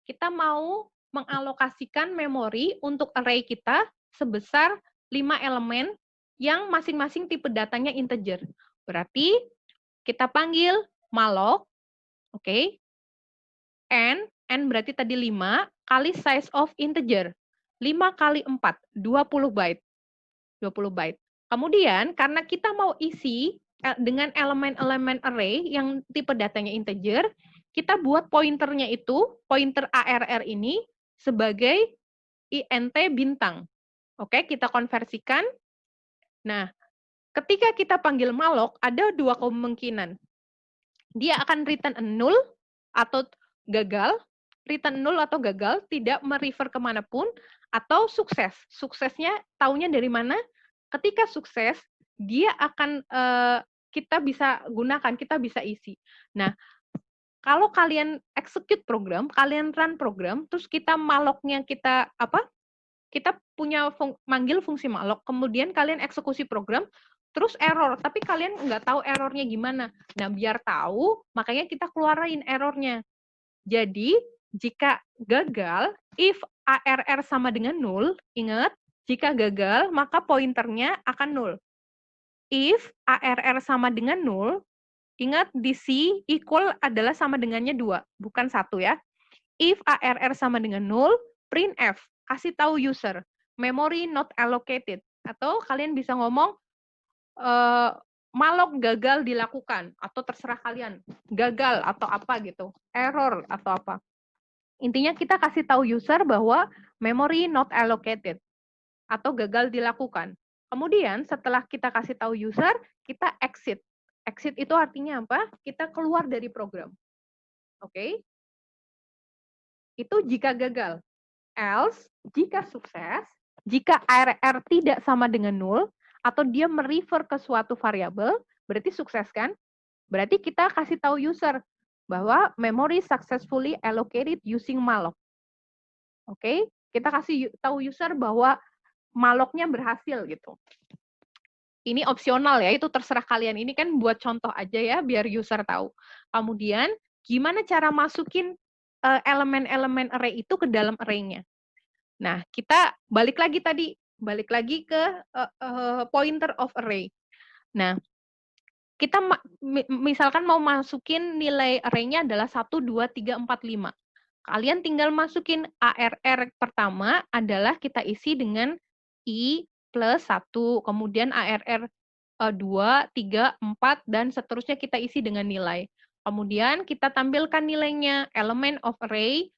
Kita mau mengalokasikan memori untuk array kita sebesar 5 elemen yang masing-masing tipe datanya integer. Berarti kita panggil malloc, oke, N berarti tadi 5, kali size of integer. 5 kali 4, 20 byte. 20 byte. Kemudian, karena kita mau isi dengan elemen-elemen array yang tipe datanya integer, kita buat pointernya itu, pointer ARR ini, sebagai int bintang. Oke, kita konversikan. Nah, ketika kita panggil malloc, ada dua kemungkinan. Dia akan return null atau gagal, return null atau gagal, tidak merefer kemanapun, atau sukses. Suksesnya taunya dari mana? Ketika sukses, dia akan kita bisa gunakan, kita bisa isi. Nah, kalau kalian execute program, kalian run program, terus kita malloc-nya kita apa? Kita punya manggil fungsi malloc, kemudian kalian eksekusi program, terus error, tapi kalian nggak tahu errornya gimana. Nah, biar tahu, makanya kita keluarin errornya. Jadi, jika gagal, if ARR sama dengan null, ingat, jika gagal, maka pointernya akan null. If ARR sama dengan null, ingat di C equal adalah sama dengannya 2, bukan 1 ya. If ARR sama dengan null, printf, kasih tahu user, memory not allocated. Atau kalian bisa ngomong, malloc gagal dilakukan, atau terserah kalian, gagal atau apa gitu, error atau apa. Intinya kita kasih tahu user bahwa memory not allocated, atau gagal dilakukan. Kemudian setelah kita kasih tahu user, kita exit. Exit itu artinya apa? Kita keluar dari program. Oke? Itu jika gagal. Else, jika sukses, jika ARR tidak sama dengan null, atau dia merefer ke suatu variabel, berarti sukses kan? Berarti kita kasih tahu user bahwa memory successfully allocated using malloc. Oke? Kita kasih tahu user bahwa maloknya berhasil gitu. Ini opsional ya, itu terserah kalian. Ini kan buat contoh aja ya, biar user tahu. Kemudian, gimana cara masukin elemen-elemen array itu ke dalam array-nya. Nah, kita balik lagi ke pointer of array. Nah, kita misalkan mau masukin nilai array-nya adalah 1, 2, 3, 4, 5. Kalian tinggal masukin ARR pertama adalah kita isi dengan I plus 1, kemudian ARR 2, 3, 4, dan seterusnya kita isi dengan nilai. Kemudian kita tampilkan nilainya, element of array,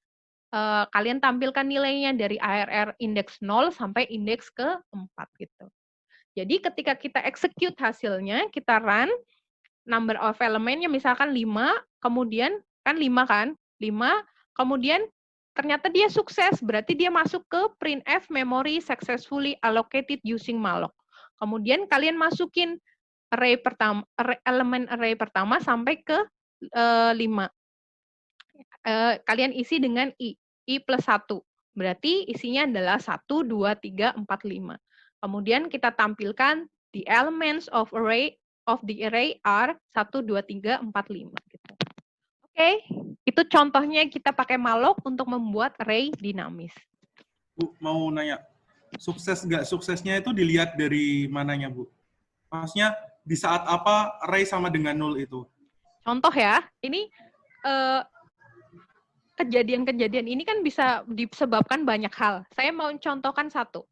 kalian tampilkan nilainya dari ARR indeks 0 sampai indeks ke 4 gitu. Jadi ketika kita execute hasilnya, kita run, number of elemennya misalkan 5, kemudian kan 5, kemudian ternyata dia sukses, berarti dia masuk ke printf memory successfully allocated using malloc. Kemudian kalian masukin array pertama, elemen array pertama sampai ke 5. Kalian isi dengan I plus 1. Berarti isinya adalah 1, 2, 3, 4, 5. Kemudian kita tampilkan the elements of the array are 1, 2, 3, 4, 5. Gitu. Oke, itu contohnya kita pakai malloc untuk membuat array dinamis. Bu, mau nanya, sukses nggak suksesnya itu dilihat dari mananya, Bu? Maksudnya di saat apa array sama dengan 0 itu? Contoh ya, ini kejadian-kejadian ini kan bisa disebabkan banyak hal. Saya mau contohkan satu.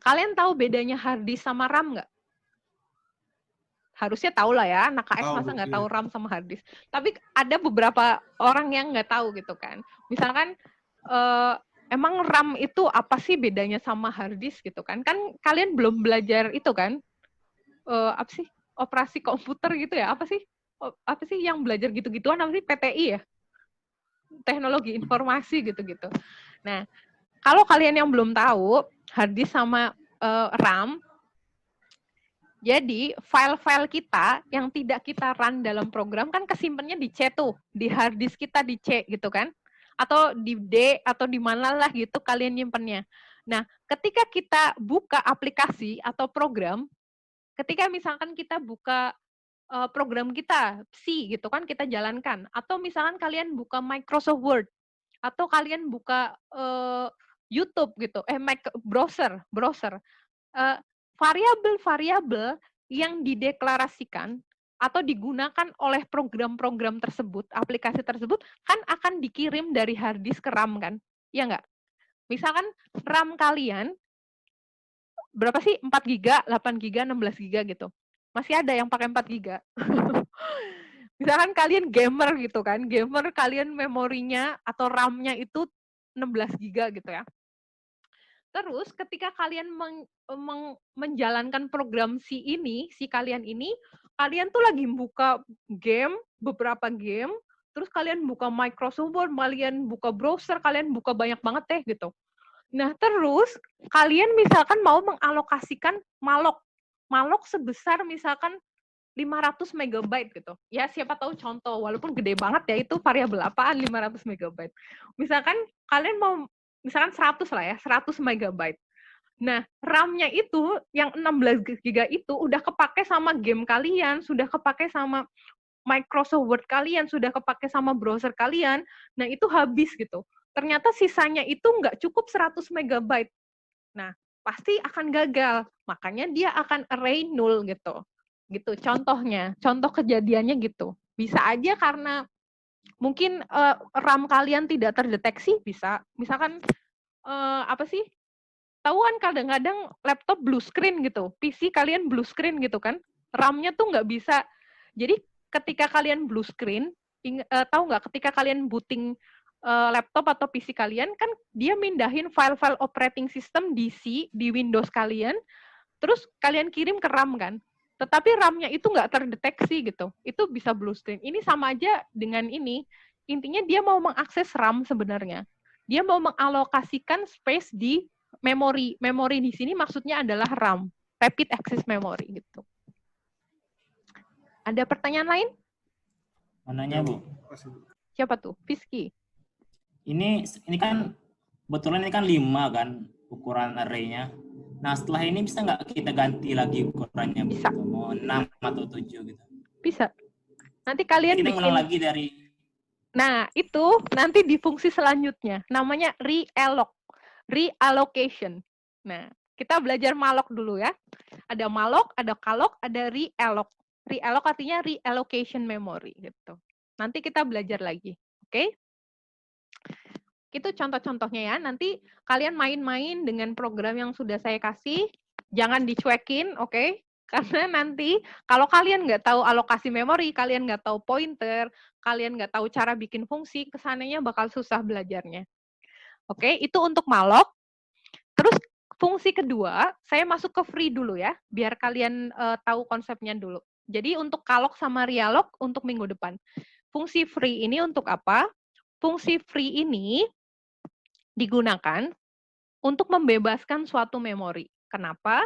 Kalian tahu bedanya hard disk sama RAM nggak? Harusnya tahu lah ya, anak KS masa nggak tahu RAM sama hard disk. Tapi ada beberapa orang yang nggak tahu gitu kan. Misalkan, emang RAM itu apa sih bedanya sama hard disk gitu kan? Kan kalian belum belajar itu kan? Apa sih? Operasi komputer gitu ya? Apa sih yang belajar gitu-gituan? Apa sih? PTI ya? Teknologi informasi gitu-gitu. Nah, kalau kalian yang belum tahu, hard disk sama RAM, jadi file-file kita yang tidak kita run dalam program kan kesimpannya di C tuh, di hard disk kita di C gitu kan, atau di D atau di mana lah gitu kalian nyimpennya. Nah, ketika kita buka aplikasi atau program, ketika misalkan kita buka program kita C gitu kan kita jalankan, atau misalkan kalian buka Microsoft Word, atau kalian buka YouTube gitu, browser, variabel-variabel yang dideklarasikan atau digunakan oleh program-program tersebut, aplikasi tersebut, kan akan dikirim dari hard disk ke RAM kan? Ya nggak? Misalkan RAM kalian, berapa sih? 4 GB, 8 GB, 16 GB gitu. Masih ada yang pakai 4 GB. Misalkan kalian gamer gitu kan, kalian memorinya atau RAM-nya itu 16 GB gitu ya. Terus ketika kalian menjalankan program si kalian ini, kalian tuh lagi buka game, beberapa game, terus kalian buka Microsoft Word, kalian buka browser, kalian buka banyak banget deh gitu. Nah, terus kalian misalkan mau mengalokasikan malloc sebesar misalkan 500 MB gitu. Ya, siapa tahu contoh, walaupun gede banget ya, itu variabel apaan 500 MB. Misalkan kalian mau misalkan 100 lah ya, 100 MB. Nah, RAM-nya itu yang 16 GB itu udah kepake sama game kalian, sudah kepake sama Microsoft Word kalian, sudah kepake sama browser kalian. Nah, itu habis gitu. Ternyata sisanya itu nggak cukup 100 MB. Nah, pasti akan gagal. Makanya dia akan array 0 gitu. Gitu contohnya. Contoh kejadiannya gitu. Bisa aja karena mungkin RAM kalian tidak terdeteksi, bisa. Misalkan tahu kan kadang-kadang laptop blue screen gitu, PC kalian blue screen gitu kan, RAM-nya tuh nggak bisa. Jadi ketika kalian blue screen, tahu nggak ketika kalian booting laptop atau PC kalian, kan dia mindahin file-file operating system di Windows kalian, terus kalian kirim ke RAM kan. Tetapi RAM-nya itu nggak terdeteksi gitu. Itu bisa blue screen. Ini sama aja dengan ini. Intinya dia mau mengakses RAM sebenarnya. Dia mau mengalokasikan space di memori. Memori di sini maksudnya adalah RAM, Rapid Access Memory gitu. Ada pertanyaan lain? Mananya, Bu? Siapa tuh? Fiski. Ini kan kebetulan ini kan 5 kan ukuran array-nya. Nah, setelah ini bisa nggak kita ganti lagi ukurannya? Bisa. Mau 6 atau 7 gitu. Bisa. Nanti kalian Kita bikin. ngulang lagi dari... Nah, itu nanti di fungsi selanjutnya. Namanya reallocation. Nah, kita belajar malloc dulu ya. Ada malloc, ada calloc, ada realloc. Realloc artinya reallocation memory gitu. Nanti kita belajar lagi. Oke? Itu contoh-contohnya ya. Nanti kalian main-main dengan program yang sudah saya kasih. Jangan dicuekin, oke? Karena nanti kalau kalian nggak tahu alokasi memori, kalian nggak tahu pointer, kalian nggak tahu cara bikin fungsi, kesananya bakal susah belajarnya. Oke, itu untuk malloc. Terus fungsi kedua, saya masuk ke free dulu ya, biar kalian tahu konsepnya dulu. Jadi untuk calloc sama realloc untuk minggu depan. Fungsi free ini untuk apa? Fungsi free ini digunakan untuk membebaskan suatu memori. Kenapa?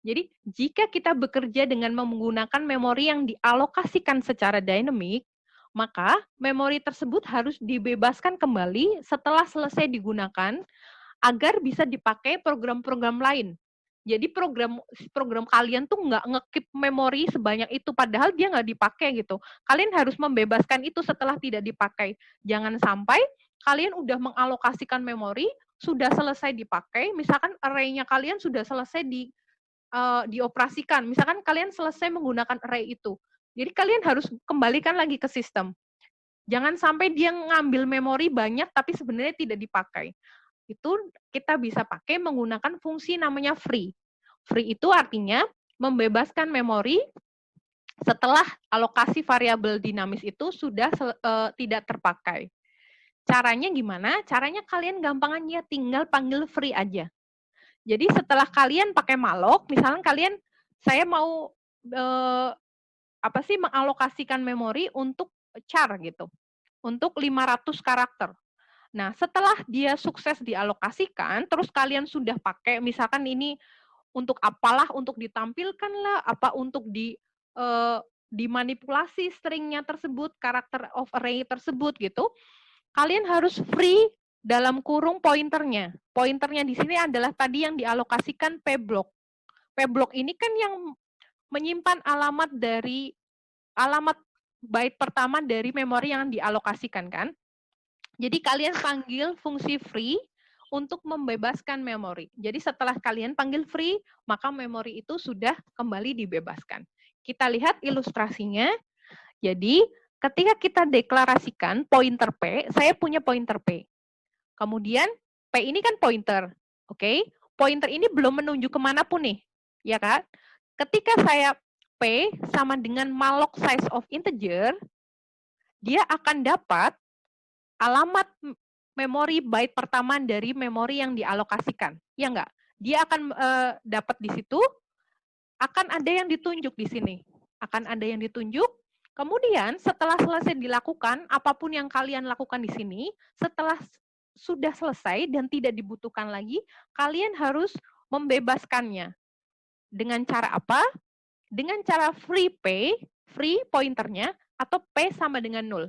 Jadi, jika kita bekerja dengan menggunakan memori yang dialokasikan secara dinamik, maka memori tersebut harus dibebaskan kembali setelah selesai digunakan agar bisa dipakai program-program lain. Jadi program kalian tuh nggak nge-keep memori sebanyak itu, padahal dia nggak dipakai gitu. Kalian harus membebaskan itu setelah tidak dipakai. Jangan sampai kalian udah mengalokasikan memori, sudah selesai dipakai, misalkan array-nya kalian sudah selesai dioperasikan. Misalkan kalian selesai menggunakan array itu. Jadi kalian harus kembalikan lagi ke sistem. Jangan sampai dia ngambil memori banyak tapi sebenarnya tidak dipakai. Itu kita bisa pakai menggunakan fungsi namanya free. Free itu artinya membebaskan memori setelah alokasi variabel dinamis itu sudah tidak terpakai. Caranya gimana? Caranya kalian gampangannya tinggal panggil free aja. Jadi setelah kalian pakai malloc, misalnya kalian, saya mau mengalokasikan memori untuk char gitu, untuk 500 karakter. Nah, setelah dia sukses dialokasikan, terus kalian sudah pakai, misalkan ini untuk apalah, untuk ditampilkan lah, apa untuk dimanipulasi stringnya tersebut, karakter of array tersebut gitu, kalian harus free dalam kurung pointernya. Pointernya di sini adalah tadi yang dialokasikan pblock. Pblock ini kan yang menyimpan alamat byte pertama dari memori yang dialokasikan kan. Jadi kalian panggil fungsi free untuk membebaskan memori. Jadi setelah kalian panggil free, maka memori itu sudah kembali dibebaskan. Kita lihat ilustrasinya. Jadi ketika kita deklarasikan pointer P, saya punya pointer P. Kemudian P ini kan pointer, oke? Pointer ini belum menunjuk kemanapun nih, ya kan? Ketika saya P sama dengan malloc size of integer, dia akan dapat alamat memori byte pertama dari memori yang dialokasikan, ya enggak? Dia akan dapat di situ, akan ada yang ditunjuk di sini, akan ada yang ditunjuk. Kemudian setelah selesai dilakukan, apapun yang kalian lakukan di sini, setelah sudah selesai dan tidak dibutuhkan lagi, kalian harus membebaskannya. Dengan cara apa? Dengan cara free P, free pointernya, atau P sama dengan 0.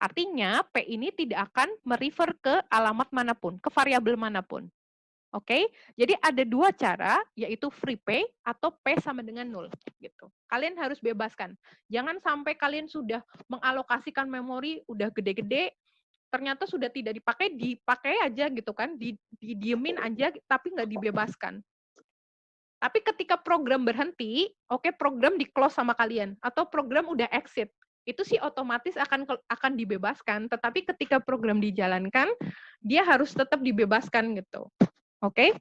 Artinya, P ini tidak akan merefer ke alamat manapun, ke variabel manapun. Oke, jadi ada dua cara, yaitu free P atau P sama dengan 0. Gitu. Kalian harus bebaskan. Jangan sampai kalian sudah mengalokasikan memori, udah gede-gede, ternyata sudah tidak dipakai aja gitu kan, didiemin aja, tapi nggak dibebaskan. Tapi ketika program berhenti, oke, program di-close sama kalian, atau program udah exit, itu sih otomatis akan dibebaskan, tetapi ketika program dijalankan, dia harus tetap dibebaskan gitu. Oke?